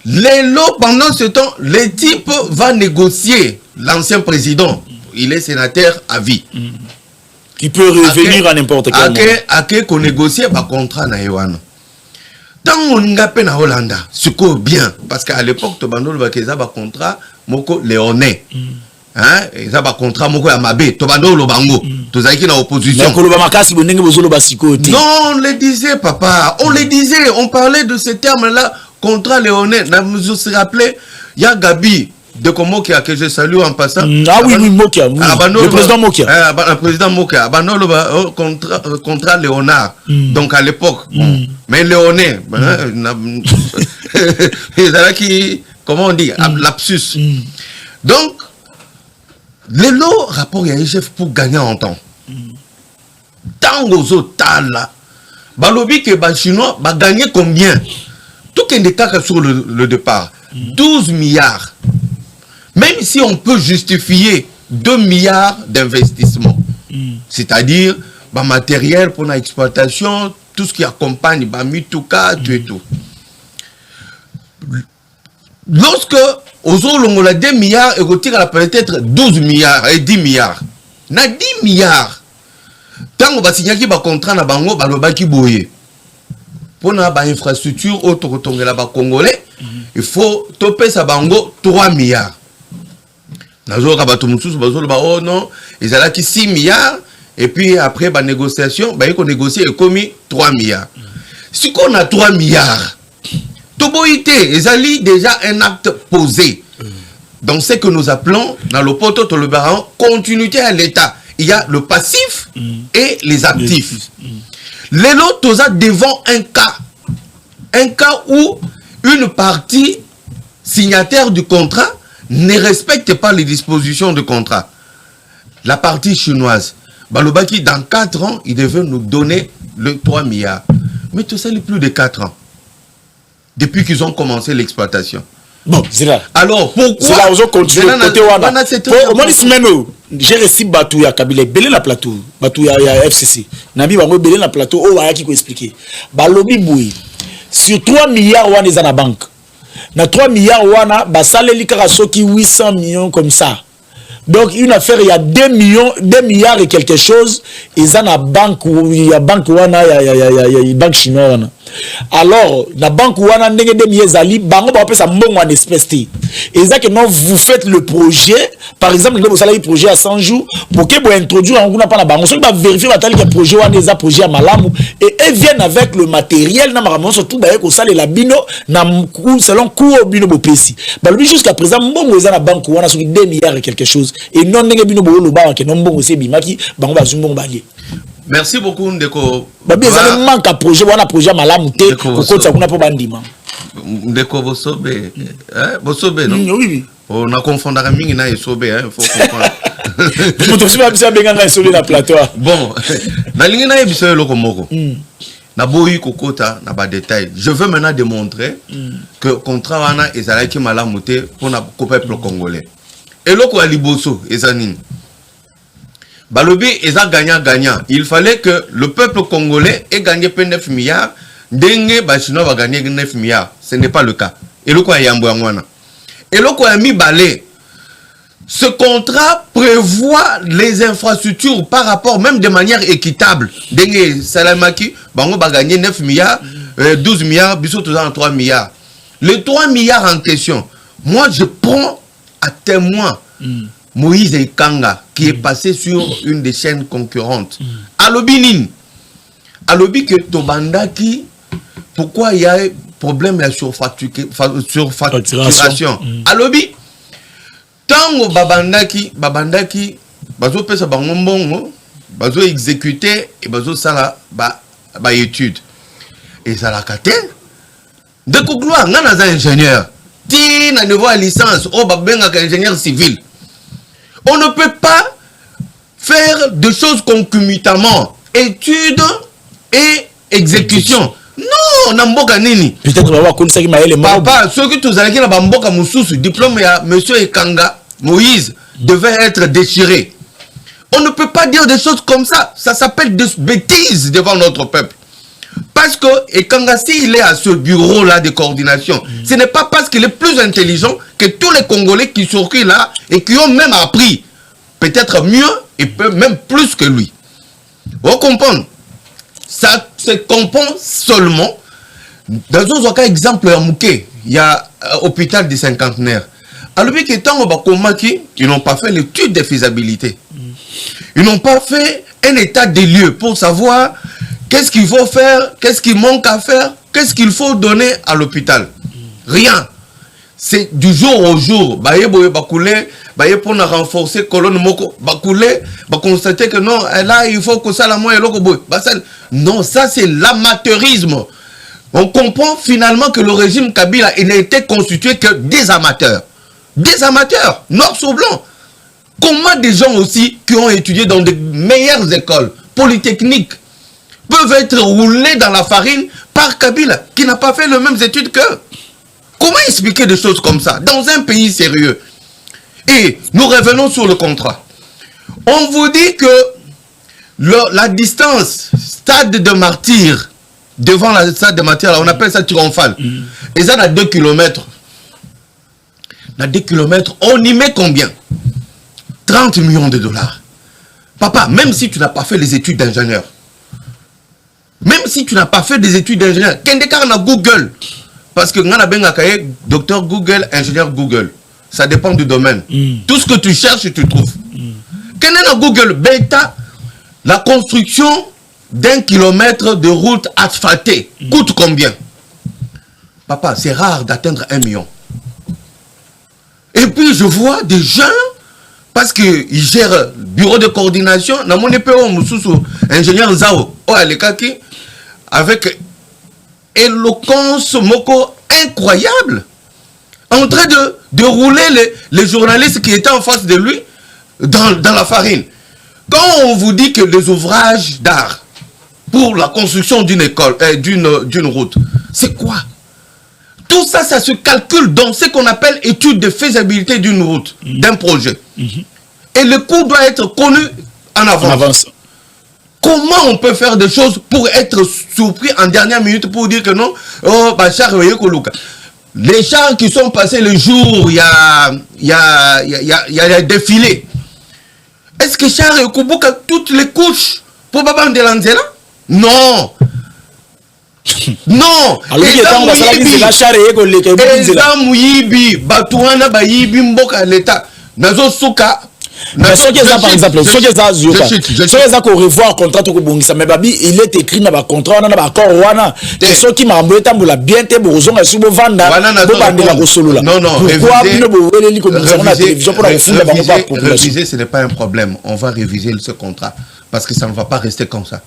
lelo pendant ce temps le type va négocier l'ancien président il est sénateur à vie qui peut revenir à n'importe quel moment ake ko négocier ba contrat na yewana tant on ngapé na Hollanda siko bien parce qu'à l'époque to bandolo ba keza ba contrat moko léonais hein ça ba contrat moko ya mabe to bandolo bango tozaki na opposition non on le disait papa on le disait on parlait de ce terme là contrat léonais vous vous rappelez il y a Gabi de Komokia que je salue en passant ah oui Mokia le président Mokia le président Mokia bandolo contrat Léonard donc à l'époque mais léonais qui comment on dit lapsus donc le lot rapport à IGF pour gagner en temps. Tant aux autres là, balobi que les Chinois va gagner combien? Tout est des cas sur le départ. 12 milliards. Même si on peut justifier 2 milliards d'investissement. C'est-à-dire, matériel pour l'exploitation, tout ce qui accompagne, mitouka, tout et tout. Lorsque aux autres, on a 2 milliards et retire peut-être 12 milliards et 10 milliards. On a 10 milliards. Tant que signé qui va contrat na bango balobaki boye. Pour na ba infrastructure auto tongela ba congolais, il faut toper sa bango 3 milliards. Nazo ka bato mususu bazolo ba oh non, ils allaient qui 6 milliards et puis après ba négociation, ba yiko négocier et commis 3 milliards. Si qu'on a 3 milliards, toboité, ils allaient déjà un acte posé. Donc ce que nous appelons dans le poto to le baron continuité à l'état. Il y a le passif et les actifs. Les lots devant un cas où une partie signataire du contrat ne respecte pas les dispositions du contrat. La partie chinoise, Balobaki, dans 4 ans, il devait nous donner le 3 milliards. Mais tout ça, il y a plus de 4 ans. Depuis qu'ils ont commencé l'exploitation. Bon, c'est là. Alors, pourquoi c'est là où on continue côté Wana. Au moins, j'ai reçu Batou ya Kabila, belé la plateau, Batou ya FCC. Nabi Bango belé la plateau, oh, qui peut expliquer. Balobi Boui, sur 3 milliards Wana est à la banque. Na 3 milliards Wana, basale li karasoki 800 millions comme ça. Donc, une affaire, il y a 2 milliards et quelque chose, ils ont la banque, il y a banque Wana, il y a banque chinoise. Alors, la banque Wana, il y a 2 milliards, banque va appeler ça mbongo en espèce. Et ça que non, vous faites le projet, par exemple, vous avez un projet à 100 jours, pour que vous introduisez un groupe à la banque. On va vérifier que le projet Wana est un projet à Malamu, et ils viennent avec le matériel, surtout, vous savez, la bino, selon cours bino bopesi. Jusqu'à présent, mbongo est la banque Wana, sur 2 milliards et quelque chose. Et non, merci beaucoup, Ndeko. Manque à projet, projet Malamu, Ndeko Bosobe. Bosobe, non? Oui. On a confondu avec Mingina et Sobe, il faut comprendre. Bon, na lingina et Bissau Lokomoko. Na boyi kokota na ba détail. Je veux maintenant démontrer que contrat wana ezalaki malamu te pour na peuple congolais. Et loko ya liboso ezanini. Balobi eza gagnant. Il fallait que le peuple congolais ait gagné 9 milliards. Denge ba chinois va gagner 9 milliards. Ce n'est pas le cas. Et loko ya yambo ngwana. Et loko ya mi balé. Ce contrat prévoit les infrastructures par rapport, même de manière équitable. Denge Salamaki, bango va gagner 9 milliards, 12 milliards, Bissot en 3 milliards. Les 3 milliards en question, moi je prends à témoin Moïse Ekanga, qui est passé sur une des chaînes concurrentes. Alobinin, Alobi que Tobandaki, pourquoi il y a problème de surfacturation. Alobi, tant babandaki bazo pesa bangombongo bazo exécuter et bazo sala ba étude et ça la kate de gloire ngana za ingénieur ti na niveau à licence o babenga ka ingénieur civil. On ne peut pas faire des choses concomitamment, étude et exécution. Non, na mboka nini. Peut-être va voir comme ça qui m'a les papa, ceux qui tous allés na mboka mususu, diplôme ya monsieur Ekanga Moïse devait être déchiré. On ne peut pas dire des choses comme ça. Ça s'appelle des bêtises devant notre peuple. Parce que Ekanga, s'il est à ce bureau-là de coordination, ce n'est pas parce qu'il est plus intelligent que tous les Congolais qui sont là et qui ont même appris peut-être mieux et même plus que lui. Vous comprenez? Ça se comprend seulement dans un cas exemple à Mouké, il y a hôpital des cinquantenaires. Alors ils n'ont pas fait l'étude de faisabilité. Ils n'ont pas fait un état des lieux pour savoir qu'est-ce qu'il faut faire, qu'est-ce qu'il manque à faire, qu'est-ce qu'il faut donner à l'hôpital. Rien. C'est du jour au jour. Pour renforcer colonne moko bakoulé, constater que non, là il faut que ça la moyen non, ça c'est l'amateurisme. On comprend finalement que le régime Kabila n'a été constitué que des amateurs. Des amateurs, noir sur blanc. Comment des gens aussi qui ont étudié dans des meilleures écoles polytechniques peuvent être roulés dans la farine par Kabila qui n'a pas fait les mêmes études qu'eux? Comment expliquer des choses comme ça dans un pays sérieux? Et nous revenons sur le contrat. On vous dit que la distance stade de martyr devant la stade de martyr, on appelle ça triomphal. Et ça a 2 km. Dans 2 km, on y met combien? 30 millions de dollars. Papa, même si tu n'as pas fait les études d'ingénieur, même si tu n'as pas fait des études d'ingénieur, Kendekar na Google, parce que ngana benga kaye docteur Google, ingénieur Google, ça dépend du domaine. Tout ce que tu cherches, tu trouves. Kendekar na Google, bêta, la construction d'1 kilomètre de route asphaltée coûte combien? Papa, c'est rare d'atteindre 1 million. Et puis je vois des gens, parce qu'ils gèrent bureau de coordination, dans mon EPO, ingénieur Zao, avec éloquence moko incroyable, en train de rouler les journalistes qui étaient en face de lui dans la farine. Quand on vous dit que les ouvrages d'art pour la construction d'une école, d'une route, c'est quoi? Tout ça, ça se calcule dans ce qu'on appelle étude de faisabilité d'une route, d'un projet. Et le coût doit être connu en avance. Comment on peut faire des choses pour être surpris en dernière minute pour dire que non, oh, bah, char, les chars qui sont passés le jour, il y a défilé. Est-ce que char et Kubuka toutes les couches pour Baban de Lanzela? Non. Non. Alors mais ce qui est par exemple, ce qui est revoir contrat to bongisa mais babi il est écrit na ba contrat na ba accord wana et ce qui m'a embêté tambola bien te bozonga subo vanda bo bandela ko solola. Non non, pourquoi bino bo weleli ko bongisa na télévision pour la funda ba pas population. Réviser, ce n'est pas un problème, on va réviser ce contrat parce que ça ne va pas rester comme ça.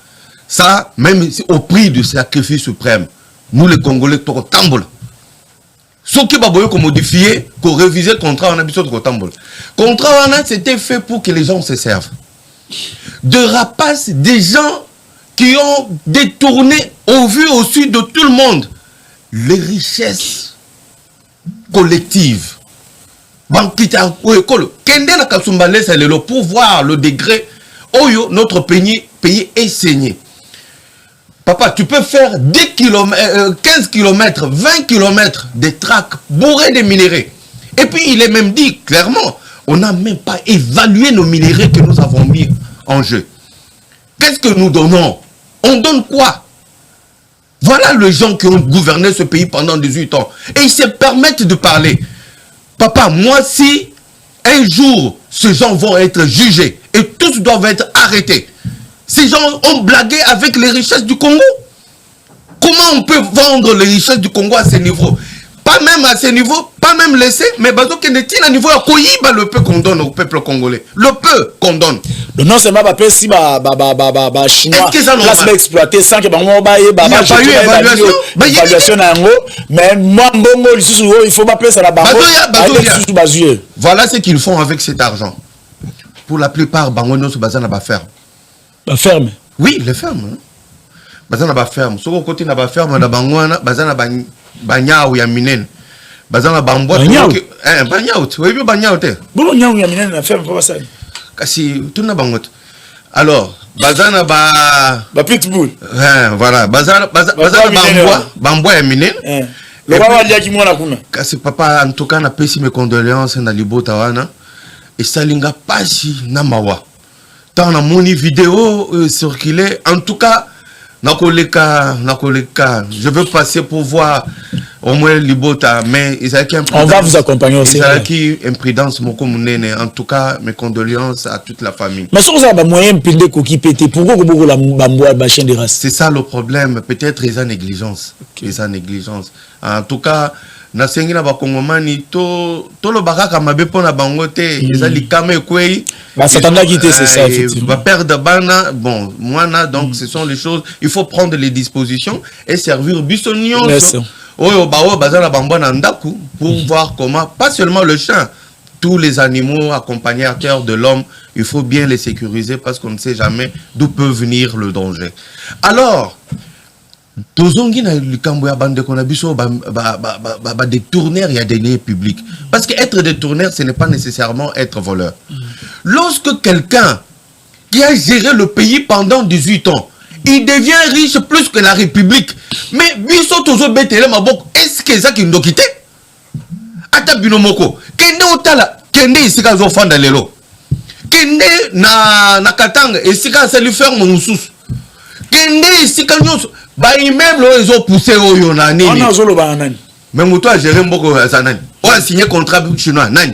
Ça même au prix du sacrifice suprême. Nous les Congolais to tambola. Ce qui va modifier, pour réviser le contrat, on a besoin de Tamboul. Le contrat, c'était fait pour que les gens se servent. De rapaces, des gens qui ont détourné au vu au sud de tout le monde les richesses collectives. Pour voir le degré où notre pays est saigné. Papa, tu peux faire 10 km, 15 km, 20 km de tracts bourrés de minéraux. Et puis, il est même dit clairement, on n'a même pas évalué nos minéraux que nous avons mis en jeu. Qu'est-ce que nous donnons? On donne quoi? Voilà les gens qui ont gouverné ce pays pendant 18 ans. Et ils se permettent de parler. Papa, moi, si un jour, ces gens vont être jugés et tous doivent être arrêtés, ces gens ont blagué avec les richesses du Congo. Comment on peut vendre les richesses du Congo à ce niveau? Pas même à ce niveau, pas même laisser, mais bazo keneti à niveau à Koyiba le peu qu'on donne au peuple congolais. Le peu qu'on donne. Le non c'est pas si chinois place exploité sans que il n'y a pas eu évaluation mais moi bongo il faut pas payer ça là-bas. Voilà ce qu'ils font avec cet argent. Pour la plupart bangono se basent na ferme. La ferme? Oui, les fermes. Bazana ba ferme. Sur le côté na ba ferme na bangwana, bazana banyao ya minen. Bazana bambwa. Banyao. Oui, bien banyao te. Bon nyao ya minen na ferme pas ça. Kasi tout na bangot. Alors, bazana ba pitbull. Voilà, bazana bambwa ya minen. Le roi dia ki mwana kuna. Kasi papa en tout cas na pesi mes condoléances na libota wana. Et salinga pasi na mawa. Dans la moni vidéo circulée, en tout cas, je veux passer pour voir au moins Libota, mais on va vous accompagner aussi. Imprudence, en tout cas, mes condoléances à toute la famille. Mais si vous avez moyen de coquille pété, pourquoi vous avez la chaîne de race? C'est ça le problème, peut-être ils ont négligence. Ils ont négligence. En tout cas, na sengi na bakongomani to lo bakaka mabe pona bangote ezali kame kwei ba satanda quitté c'est ça effectivement va perdre bana bon moi donc ce sont les choses il faut prendre les dispositions et servir bisonion oyo bawo bazala bambona ndaku pour voir comment pas seulement le chien tous les animaux accompagnateurs de l'homme il faut bien les sécuriser parce qu'on ne sait jamais d'où peut venir le danger. Alors tozongi na likambo ya bande qu'on a biso des tourneurs et des deniers publics parce que être détourneur ce n'est pas nécessairement être voleur. Lorsque quelqu'un qui a géré le pays pendant 18 ans il devient riche plus que la République mais biso tozo betele maboko est-ce que ça qui ndo quitté ata binomoko kende otala kende isika zo fanda lelo kende na Katanga esika ça lui faire mon sous kende esika nyonso ba immeuble ils ont poussé oyo na nini on a zolo ba nani mais moto a géré mboko za nani on a signé contrat chinois nani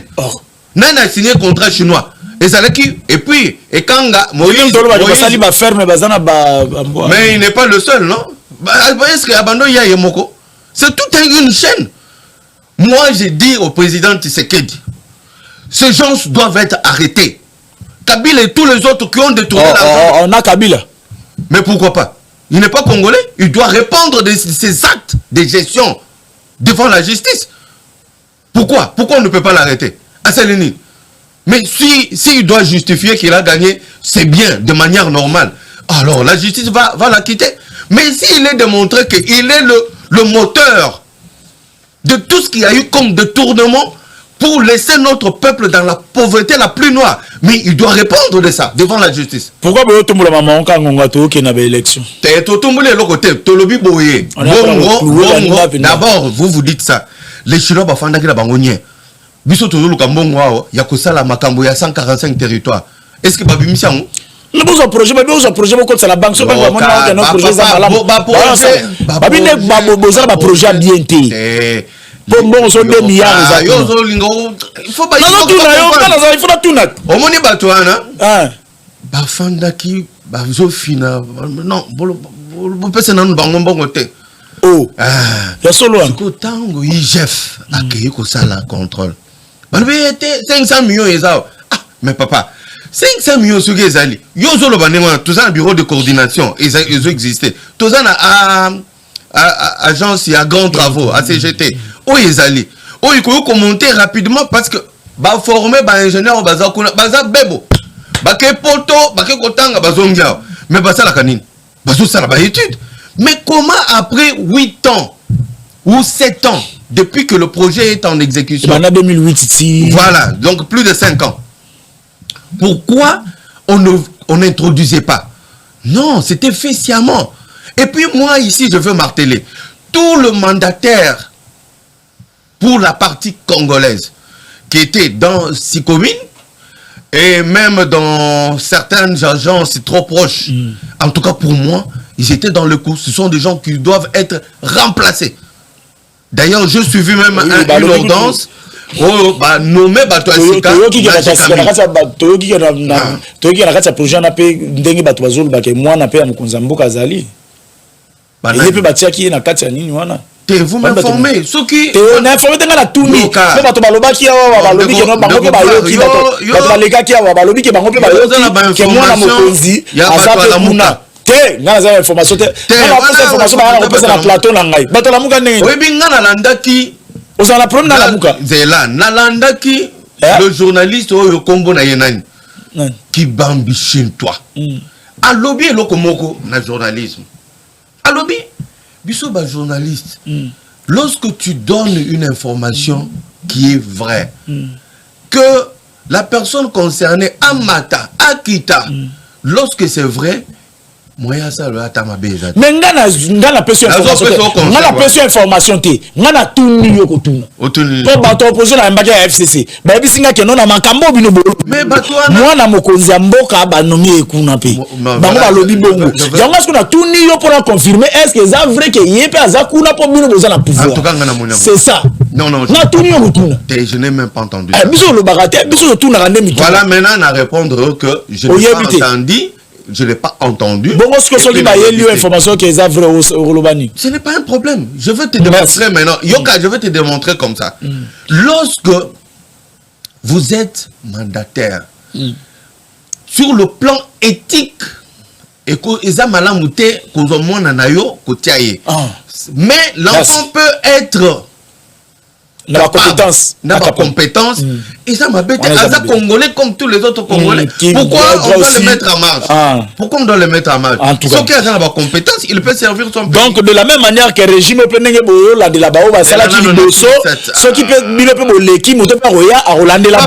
nani a signé contrat chinois et ça qui et puis et kanga Moïse sali ba ferme bazana ba mais il n'est pas le seul non est-ce que abandon ya yemoko c'est toute une chaîne. Moi j'ai dit au président Tshisekedi, ces gens doivent être arrêtés. Kabila et tous les autres qui ont détourné l'argent. On a Kabila. Mais pourquoi pas? Il n'est pas congolais. Il doit répondre de ses actes de gestion devant la justice. Pourquoi? Pourquoi on ne peut pas l'arrêter? Asselini. Mais s'il doit justifier qu'il a gagné, c'est bien, de manière normale. Alors la justice va l'acquitter. Mais s'il est démontré qu'il est le moteur de tout ce qu'il y a eu comme détournement pour laisser notre peuple dans la pauvreté la plus noire. Mais il doit répondre de ça devant la justice. Pourquoi vous avez la maman quand on a tout qui n'a pas élection? D'abord, vous dites ça. Les Chinois vont faire la bangonnier. Biso toujours le Kambongo, il y a que ça la Makambo, il y a 145 territoires. Est-ce que Babi Mission? Le besoin projet, contre la banque, c'est pas vraiment un projet. Projet bien té. Bon, on sont 2 milliards. Il faut pas. Non, il faut tout net. Au moins, Batouana. Bafandaki, Bazofina. Non, vous pouvez s'en aller. Oh, il y a solo. Tango, IGF, a créé ça la contrôle. 500 millions, ah, mais papa. 500 millions sur les alliés. Yo zolo banema tous un bureau de coordination, ils ont existé. Tous un agence à grands travaux, à CGT. Où ils allaient. Où ils ont commenté rapidement parce que ba former ba ingénieur baza kuna baza bebo. Ba ke poto, ba ke kotanga bazongia. Mais ba ça la canine. Bazo ça la étude. Mais comment après 8 ans ou 7 ans depuis que le projet est en exécution? En 2008 voilà, donc plus de 5 ans. Pourquoi on n'introduisait pas? Non, c'était fait sciemment. Et puis moi ici, je veux marteler. Tout le mandataire pour la partie congolaise qui était dans 6 communes et même dans certaines agences trop proches, en tout cas pour moi, ils étaient dans le coup. Ce sont des gens qui doivent être remplacés. D'ailleurs, je suis vu même une ordonnance. Oh, bah nommé bato asika toyoki na kati ya projet na pe ndenge bato bazolo ba ke mwana pe ya mokonza mboka azali et pe batiaki na kati ya nini wana te vous m'informez ceux qui on informé tenga na tuni pe bato balobaki awa balobi ke no bango pe bayoki bato balekaki awa balobi ke bango pe bayoki ke mwana mokonzi azape kuna te ngana za information te ngana information ba na kopesa na plateau na ngai bato la muka ndenge oyebi ngana landaki. Vous avez la première dans la mouka. Zéla, Nalanda qui, le journaliste au Combo na yenani, qui bambichine toi. A lobby lokomoko na journalisme. A lobby, biso ba journaliste. Lorsque tu donnes une information qui est vraie, que la personne concernée Amata, Akita, lorsque c'est vrai, moi ça le atama beza. Mais ngana peso information. Ngana peso information te. Ngana tuni yoko tuna. Pour bato opposé na mbaki ya FCC. Ba bisinga ke nona makambo bino bolo. Mais bato moi na mokonzi ya mboka ba nomi ekuna pe. Bango ba lobi bongo. Yango ce qu'on a tuni yo pour confirmer est-ce que ça vrai que yepe azakuna pour bino boza na pouvoir. En tout cas ngana mona. C'est ça. Non non. Na tuni yoko tuna. Je n'ai même pas entendu. Biso lo bagate, biso tuna rande mi. Voilà maintenant à répondre que je n'ai pas entendu. Je ne l'ai pas entendu. Bon, ce que information qui est vraie au Lobani. Ce n'est pas un problème. Je vais te démontrer maintenant. Yoka, je vais te démontrer comme ça. Lorsque vous êtes mandataire, sur le plan éthique, et que mais l'enfant peut être n'a pas compétence. N'a pas compétence. Et ça m'a bêté. Aza congolais comme tous les autres congolais. Pourquoi on doit le mettre en marge? Pourquoi on doit le mettre en marge? Ceux qui ont la compétence, il peut servir son pays. Donc de la même manière que le régime peut n'engager la de la bao va ça qui bosso. Ceux qui peut mille peu moleki monter par roya à Hollande la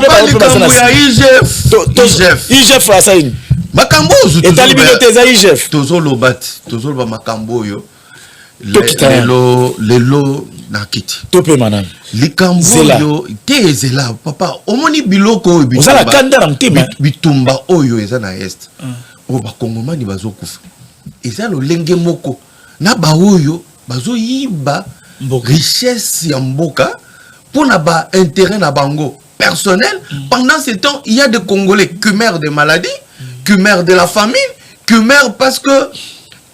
IGF la ça une. Makambo. Et talibé tes IGF. Tozo lobat. Tozo loba makambo yo. Lelo na kiti tope manani likambo yo te zela papa omoni biloko ozala kanda na mtima bitumba oyo eza na est o ba kongomani bazokufa eza lolenge moko na ba oyo bazoyiba richesse ya mboka pour na ba intérêt na bango personnel. Pendant ce temps il y a des Congolais qui meurent de maladies, qui meurent de la famine, qui meurent parce que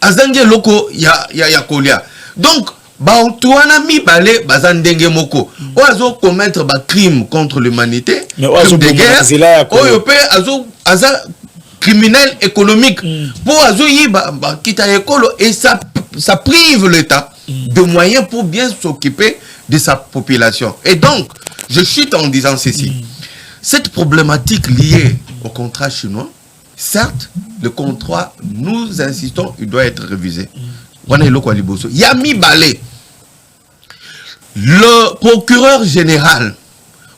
azange loko ya kolia. Donc Baoutuana mi balé bazandenge moko. Oazo commettre ba crime contre l'humanité, crime de guerre. Oyope aza criminel économique. Pour azo yiba kita ekolo et ça prive l'État de moyens pour bien s'occuper de sa population. Et donc, je chute en disant ceci. Cette problématique liée au contrat chinois, certes, le contrat, nous insistons, il doit être révisé. Yami Balé, le procureur général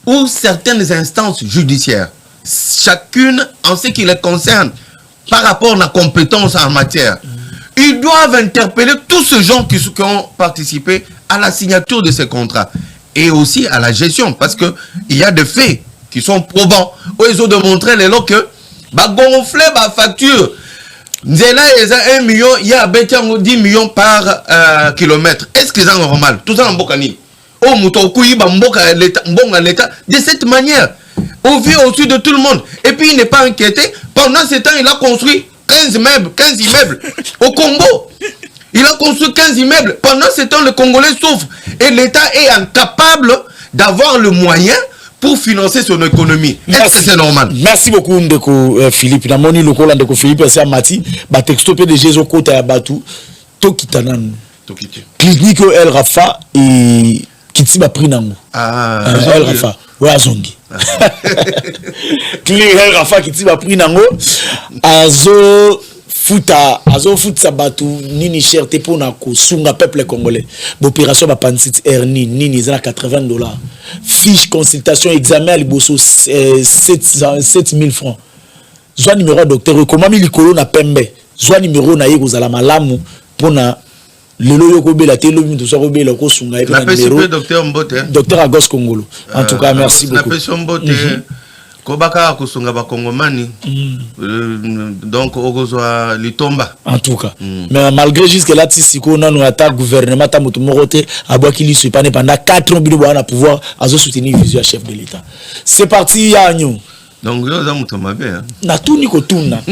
ou certaines instances judiciaires, chacune en ce qui les concerne par rapport à la compétence en matière, ils doivent interpeller tous ces gens qui ont participé à la signature de ces contrats et aussi à la gestion, parce que il y a des faits qui sont probants où ils ont démontré les lots que gonfler ma facture. Nzela est à 1 million, il y a 10 millions par kilomètre. Est-ce que c'est normal? Tout ça en Bokani. Oh, Moutoukoui, Bamboka, l'État, de cette manière, au vu au-dessus de tout le monde. Et puis il n'est pas inquiété. Pendant ce temps, il a construit 15 immeubles au Congo. Il a construit 15 immeubles. Pendant ce temps, le Congolais souffre. Et l'État est incapable d'avoir le moyen pour financer son économie. Est-ce que c'est normal? Merci beaucoup, Ndeko Philippe. Namoni le Kola Ndeko Philippe, c'est Mati. Ba texto PDG zo kota ya batu. Tokitanan. Clinique El Rafa et Kiti ba prix nango. El Rafa. Ouais, Azongi. Clinique El Rafa Kiti ba prix nango. Azo futa batu nini cherté pour na ko sunga peuple congolais. L'opération ba pancite hernie nini za $80. Fiche consultation examen à liboso 7000 francs. Zwa numéro docteur comment mi likolo na pembe. Zwa numéro na yego za la malamu pour na lelo yoko bela telo mi to so ko bela ko sunga na numéro docteur Mbote. Docteur Agos Congolo. En tout cas merci beaucoup. Na person Mbote. Kobaka kusunga ba Kongomani donc okozwa litomba en tout cas mais malgré jusque là tisiko nanu ata gouvernement ta moto morote abwaki li supane pendant 4 ans bilo bana pouvoir azo soutenir vision chef de l'état. C'est parti yanyo donc yo za moto mabe hein na tuni ko tuna.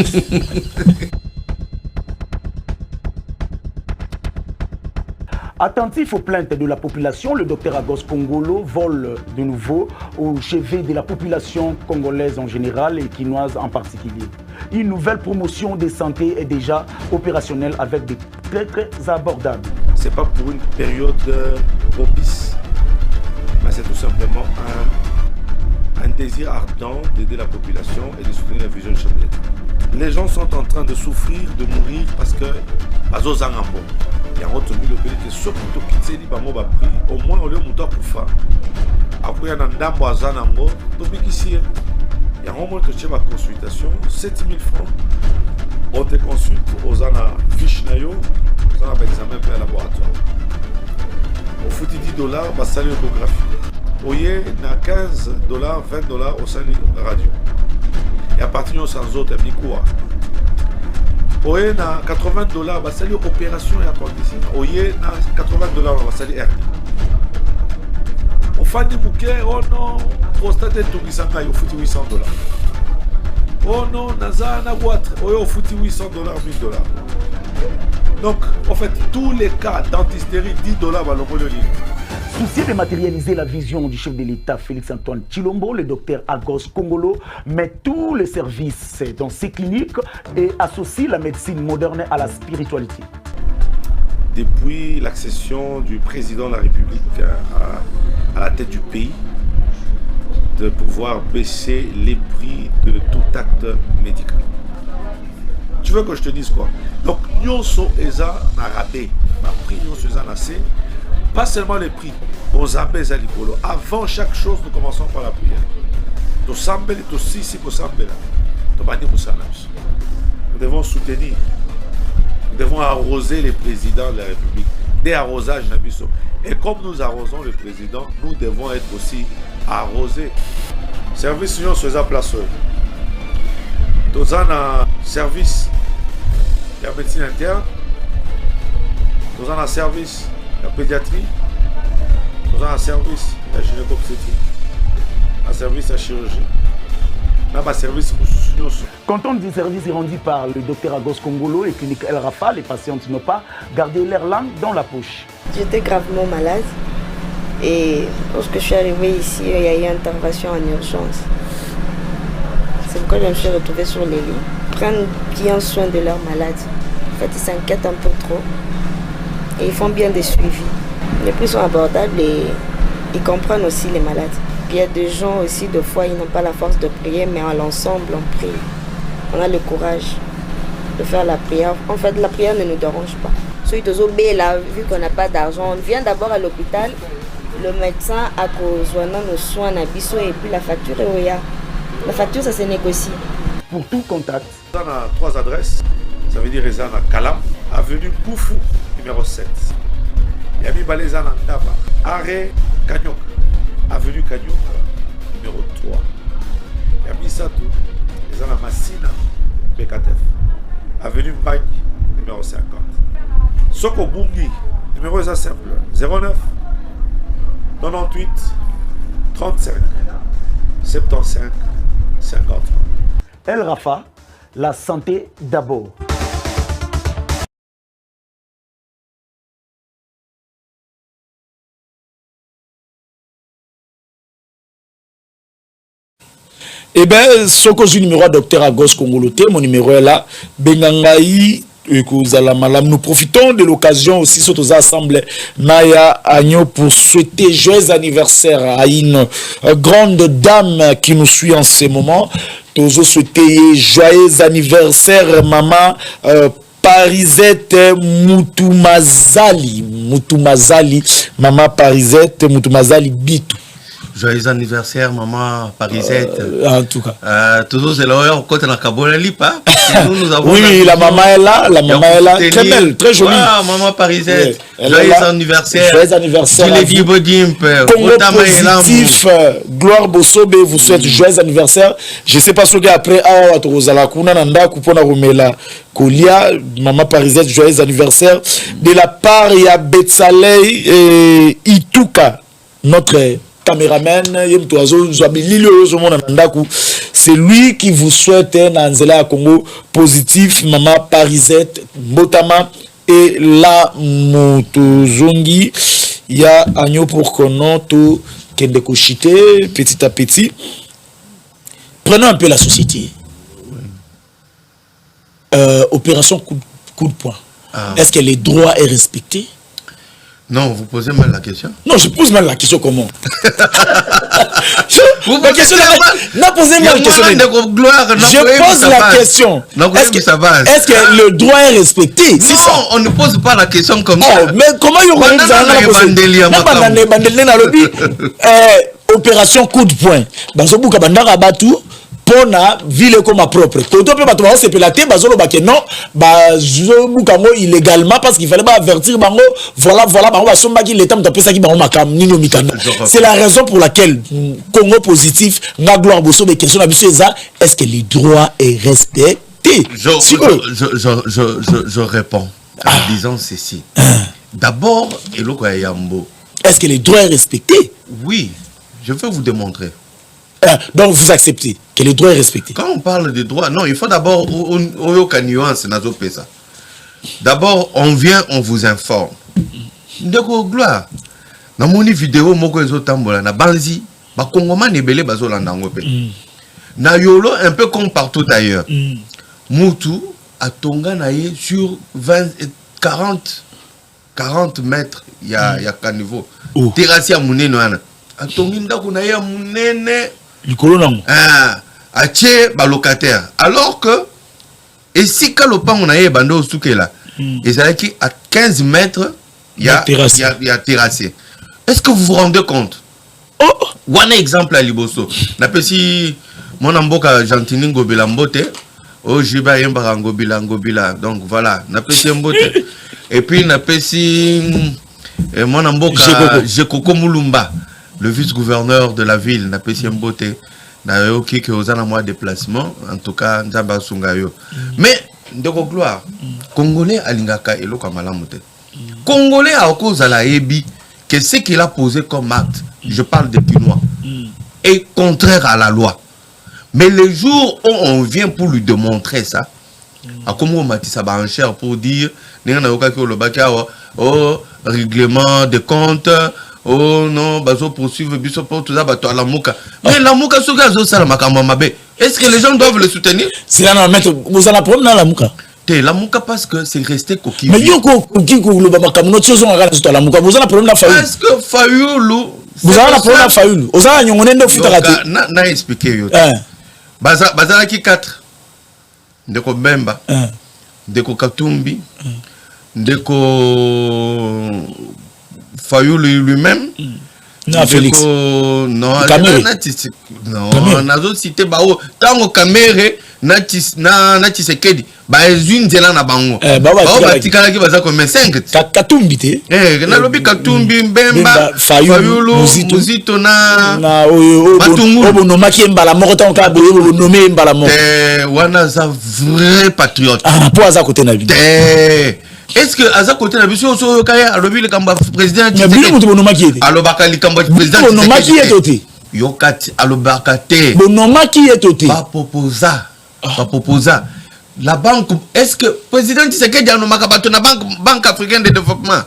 Attentif aux plaintes de la population, le docteur Agos Congolo vole de nouveau au chevet de la population congolaise en général et quinoise en particulier. Une nouvelle promotion de santé est déjà opérationnelle avec des prix très abordables. Ce n'est pas pour une période propice, mais c'est tout simplement un désir ardent d'aider la population et de soutenir la vision du chef de l'État. Les gens sont en train de souffrir, de mourir parce que Azozangambo. Il y a un autre milieu que surtout qui au moins au lieu de Koufa. Après, il y a un Ndambo Azanambo, il y a un moment que tu as ma consultation, 7000 francs. On te consulte aux fiche nayo, aux examen pour le laboratoire. Au fout $10, bah salut l'échographie. Au yé, na $15, $20 au salut radio. Et à partir de sans autres, il y a quoi? Au yé, na $80, bah salut opération et appendicite. Au yé, na $80, bah salut hernie. Au fan du bouquet, oh non, prostate tout qui s'en aille, au fout $800. Oh non, naza na boîte, au fout $800, $1000. Donc, en fait, tous les cas d'antisterie, $10 va le livre. Soucieux de matérialiser la vision du chef de l'État Félix-Antoine Tshilombo, le docteur Agos Congolo met tous les services dans ses cliniques et associe la médecine moderne à la spiritualité. Depuis l'accession du président de la République à la tête du pays, de pouvoir baisser les prix de tout acte médical. Tu veux que je te dise quoi? Donc, nous sommes rabais, prix nous sommes assez. Pas seulement les prix, avant chaque chose, nous commençons par la prière. Nous devons soutenir, nous devons arroser les présidents de la République. déarrosage Nabiso. Et comme nous arrosons le président, nous devons être aussi arrosés. Service union sur la place. Nous avons un service de la médecine interne. Nous avons un service de la pédiatrie. Nous avons un service de la gynécopédie. Un service de la chirurgie. Quand on dit service rendu par le docteur Agos Kongolo et clinique El Rafa, les patientes n'ont pas gardé leur langue dans la poche. J'étais gravement malade et lorsque je suis arrivée ici, il y a eu une intervention en urgence. C'est pourquoi je me suis retrouvée sur les lits. Ils prennent bien soin de leurs malades. En fait, ils s'inquiètent un peu trop et ils font bien des suivis. Les prix sont abordables et ils comprennent aussi les malades. Il y a des gens aussi, des fois, ils n'ont pas la force de prier, mais à l'ensemble, on prie. On a le courage de faire la prière. En fait, la prière ne nous dérange pas. Ceux qui sont là, vu qu'on n'a pas d'argent, on vient d'abord à l'hôpital. Le médecin a besoin de nos soins à Bisso et puis la facture est Oya. La facture, ça se négocie. Pour tout contact. On a 3 adresses. Ça veut dire Rezana Kalam, avenue Koufou, numéro 7. Yami Balezana Ndaba, arrêt Kanyok. Avenue Kanyok, numéro 3. Yami Satou, Rezana Massina, BKTF. Avenue Mbagni, numéro 50. Soko Bungi, numéro est simple, 09 98 35 75 50. El Rafa, la santé d'abord. Eh bien, ce que je numéro docteur Agos Kongoloté, mon numéro est là. Bengangaï, nous profitons de l'occasion aussi, surtout assemblée Naya Agno, pour souhaiter joyeux anniversaire à une grande dame qui nous suit en ce moment. Nous souhaiter joyeux anniversaire, maman. Parisette Moutoumazali, maman Parisette Moutoumazali Bitou. Joyeux anniversaire, maman Parisette. En tout cas. Toujours, c'est là, on compte la Kabonali, pas. Nous avons oui, la maman est là, très belle, très jolie. Ah, maman Parisette. Joyeux anniversaire. Joyeux anniversaire. Congo positif, Gloire Bossobe vous souhaite joyeux anniversaire. Je ne sais pas ce qu'après, Kolia, maman Parisette, joyeux anniversaire. De la part, il y a Betsalei et Ituka, notre caméraman, c'est lui qui vous souhaite un Anzela Congo positif, maman Parisette, Botama et la Motozongi. Il y a Agno pour qu'on tout Kendekoshite, petit à petit. Prenons un peu la société. Opération coup de poing. Est-ce que les droits est respecté? Non, vous posez mal la question. Non, je pose mal la question comment? La question non, posez mal la question. Je pose la question. Est-ce que le droit est respecté? Non, on ne pose pas la question comme ça. Mais comment il y aura une opération coup de poing? Pona ville comme ma propre. Quand on peut pas se pélater, bazolo ba que non, bazo bukango illégalement parce qu'il fallait pas avertir bango. Voilà, bango basomba qui l'état m'tapé ça qui bango makam nino mikanda. C'est la raison pour laquelle Congo positif, nga gloire bosso des questions à monsieur Eza, est-ce que les droits est respecté? Je réponds en disant ceci. D'abord, Eloko Yambo. Est-ce que les droits est respecté? Oui, je vais vous démontrer. Donc vous acceptez que les droits est respecté. Quand on parle de droits, non, il faut d'abord nuance. D'abord, on vient, on vous informe. Ndeko gloire. Dans mon vidéo, moko ezotambola na banzi, ba Congoma nebele bazolanda ngope. Na yolo un peu comme partout ailleurs. Moutou a tonga naye sur 40 mètres, il y a caniveau. Terrasse à munene wana. A tongi ndako na ya munene. Atie ba locataire. Alors que et si kalopango na ye bando soukela, et à 15 mètres, il y a terrassé. Est-ce que vous vous rendez compte? Un exemple à Liboso. Napesi mon amboka Gentini Ngobila Mbote. Oh, Jiba Yembara Ngobila. Donc voilà, Napesi Mbote. Et puis na pesi mon amboka Jekoko Mulumba, le vice-gouverneur de la ville, na pesi mbote na yo ki ke ozana moi déplacement, en tout cas nzamba sungayo. Mais ndeko gloire, Congolais alingaka eloko malamu te. Congolais a cause à la ebi que ce qu'il a posé comme acte, je parle des Quinois, est contraire à la loi. Mais le jour où on vient pour lui démontrer ça, à comment on m'a dit ça en cher pour dire, oh, règlement de compte, oh non, bazo poursuivre, biso pour tout ça, bato à la mouka. Mais la mouka, est-ce que les gens doivent le soutenir? C'est là, vous en apprenez dans la mouka. La mouka parce que c'est resté coquille. Mais yo coquille le baba comme notre chose on regarde sur la mouka. Vous en apprenez la Fayoulou. Parce que Fayoulou. Vous en apprenez la Fayoulou. Vous en avez un futarate. Na expliqué yo. Bazala qui 4. Ndeko Bemba. Ndeko Katumbi. Ndeko Fayoulou lui-même. Non, Félix. Non, non, nazo cité bao tango Kamere na Tshisekedi ba ezune zela na bango ba tikala ki baza comme 5 Katumbi te na lobi Katumbi Mbemba Fayulu Muzito na Matungulu obonoma ki mbala moko tango ka boyo nomé mbala moko wana za vrai patriote po aza côté na bi est-ce que aza côté na biso so kaya alobi le kamba président Tshisekedi mutu bonoma ki ete alobaka le kamba président bonoma ki ete yokati alobaka te bonoma ki ete ba proposa la banque. Est-ce que président Tshisekedi a nommé la banque africaine de développement?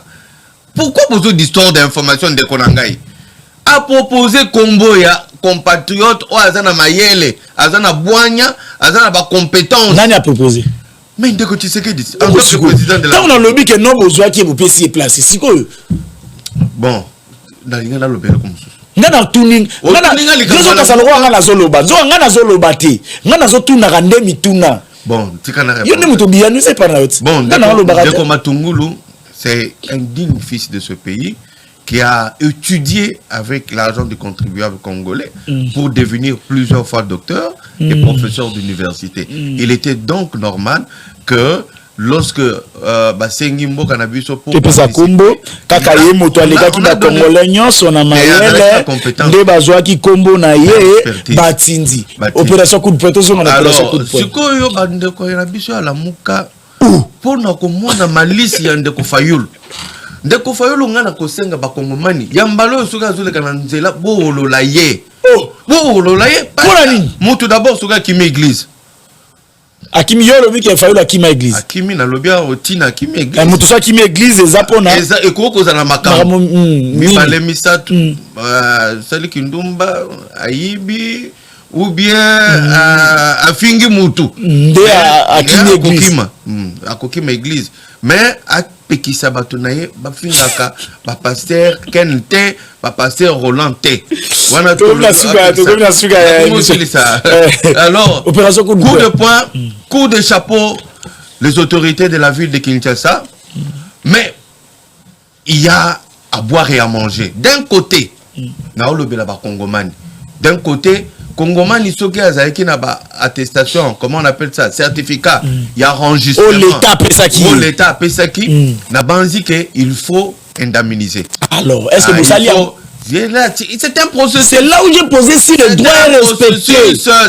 Pourquoi besoin d'histoire d'information de Konangai a proposé combo ya compatriote ou azana mayele azana boigna azana ba compétence? Nani a proposé? Mais dès que Tshisekedi en tant que président de la quand on a lobby que non besoin qui vous PC placé si quoi bon dans l'inga lobby comme ça ngana tuning ngana ngezo kasalogo ngana zoloba zo ngana zoloba te ngana zo tuna kande mituna bon tikana yo ne muto biya nous c'est pas na yoti bon Ndeko Matungulu c'est un digne fils de ce pays qui a étudié avec l'argent du contribuable congolais pour devenir plusieurs fois docteur et professeur d'université. Il était donc normal que lorsque Basengi Mboka na biso pour pesa kombo kaka ye moto aleka ki ba congolais nyonso na mayele nde bazwa ki kombo na ye batindi opération coup de poing to na opération coup de poing sikoyo bandeko na biso ala muka pour na komona malisi ya Ndeko Fayulu. Ndeko Fayulu ngana kosenga ba kongomani yambalo soka zoleka na nzela boolola ye boolola ye pour nini mutu d'abord soka kimi église Akimi yolo biki Fayulu akima église. Akimi na lobia otina akimi église. Mutu so akimi église ezapona. Eza ekoko za na makambo. Mibale misatu sali kindumba ayibi ou bien afingi mutu. Nde akimi église. Akokima église. Mais apekisa bato na ye bafingaka ba pasteur Ken te ba pasteur Roland te. Wana to la suga alors opération coup de poing, coup de chapeau les autorités de la ville de Kinshasa. Mais il y a à boire et à manger. D'un côté, na olobela ba Congomani. D'un côté Congomani soki azaki na ba attestation, comment on appelle ça, certificat, il y a enregistrement. L'État pesaki na banzi que il faut indemniser. Alors, est-ce que vous allez c'est un processus. C'est là où j'ai posé si le droit est respecté.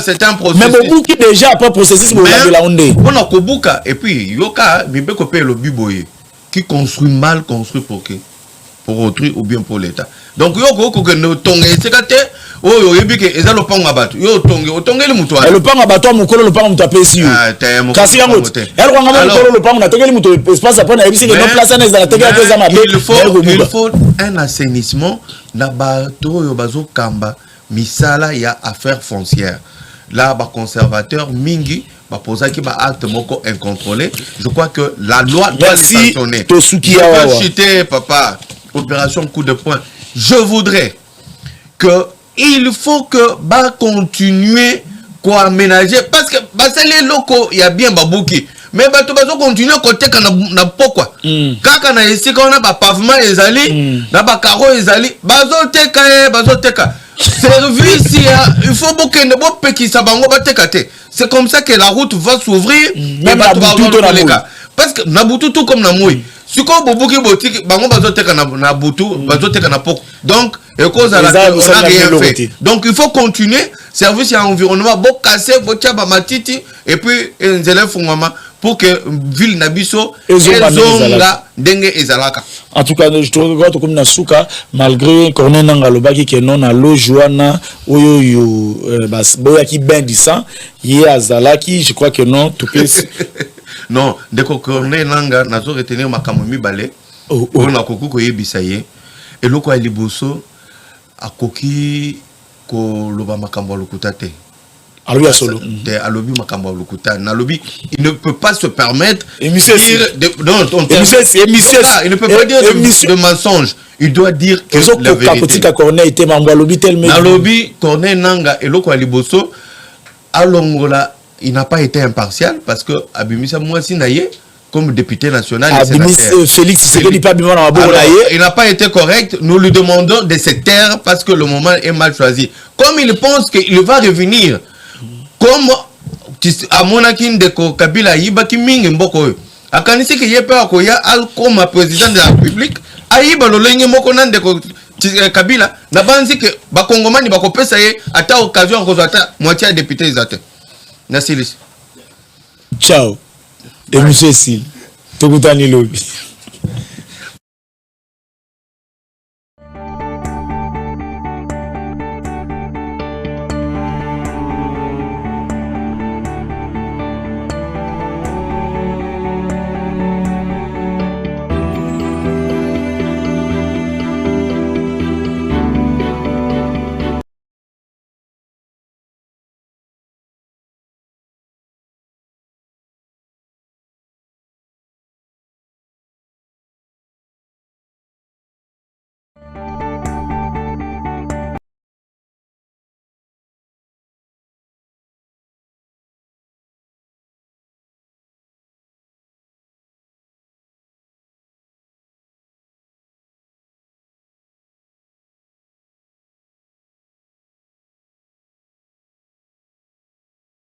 C'est un processus. Mais beaucoup qui déjà pas processus pour la onde. On a kobuka et puis yoka bibe kopé le biboye qui construit mal construit pour autrui ou bien pour l'État. Donc yoko ko no tonga sekate oyo yebike eza lo panga bato yo tonge le muto le panga bato mukolo le panga muto apesi kasi yango elle ko ngama mukolo le panga na tongeli muto espace apona ebisi que no place na ezala tega teza mabe il faut un assainissement na bato yo bazo kamba misala ya affaires foncières là ba conservateur mingi ba posaki ba acte moko incontrôlé. Je crois que la loi doit les sanctionner. Chité papa opération coup de poing. Je voudrais que il faut que ba continuer quoi aménager parce que c'est les locaux il y a bien babouki mais ba to bazo continuer côté na pokwa kaka na esika on a ba pavement ezali na ba carreau ezali bazo teka service il faut bokende bo pekisa bango ba teka te. C'est comme ça que la route va s'ouvrir même na butu parce que na butu tout comme na moui Si quoi bobuki boutique, bango bazoteka na butu, bazoteka na pok. Donc, et cause à la on a rien fait. Donc il faut continuer. Service à environnement, beau casser, beau tchaba matiti, et puis un élève fungama pour que ville nabiso ezonga denge ezalaka. En tout cas, je te regarde comme Nasuka, malgré Corneille Nangalobaki qui est non à l'Ojoana, Oyo, Boya qui ben du sang, yé azalaki, je crois que non, tout peut. Non, dès que Corneille Nanga n'a pas retenu ma camomi balai, on a cocu koye bisaye, et l'eau quoi liboso a coquille ko loba makambo lukutate. Alobi à solo. Alobi makambo lukutate. Nalobi, il ne peut pas se permettre de dire il ne peut pas dire de mensonge. Il doit dire que la vérité. Nalobi Corneille Nanga et l'eau quoi liboso alongola. Il n'a pas été impartial parce que Abimisa Mouassi Naye, comme député national, Félix, il n'a pas été correct. Nous lui demandons de se taire parce que le moment est mal choisi. Comme il pense qu'il va revenir, comme à Monakin de Kabila Yibaki Ming Mboko, à Kanisi qui est pas Koya, comme président de la République, Aïba Lolenge Mokonan de Kabila, n'a pas dit que Bakongomani Bakopesaye, à ta occasion, moitié député Isate. Ciao. Et monsieur Sil. Tokutani Lobby.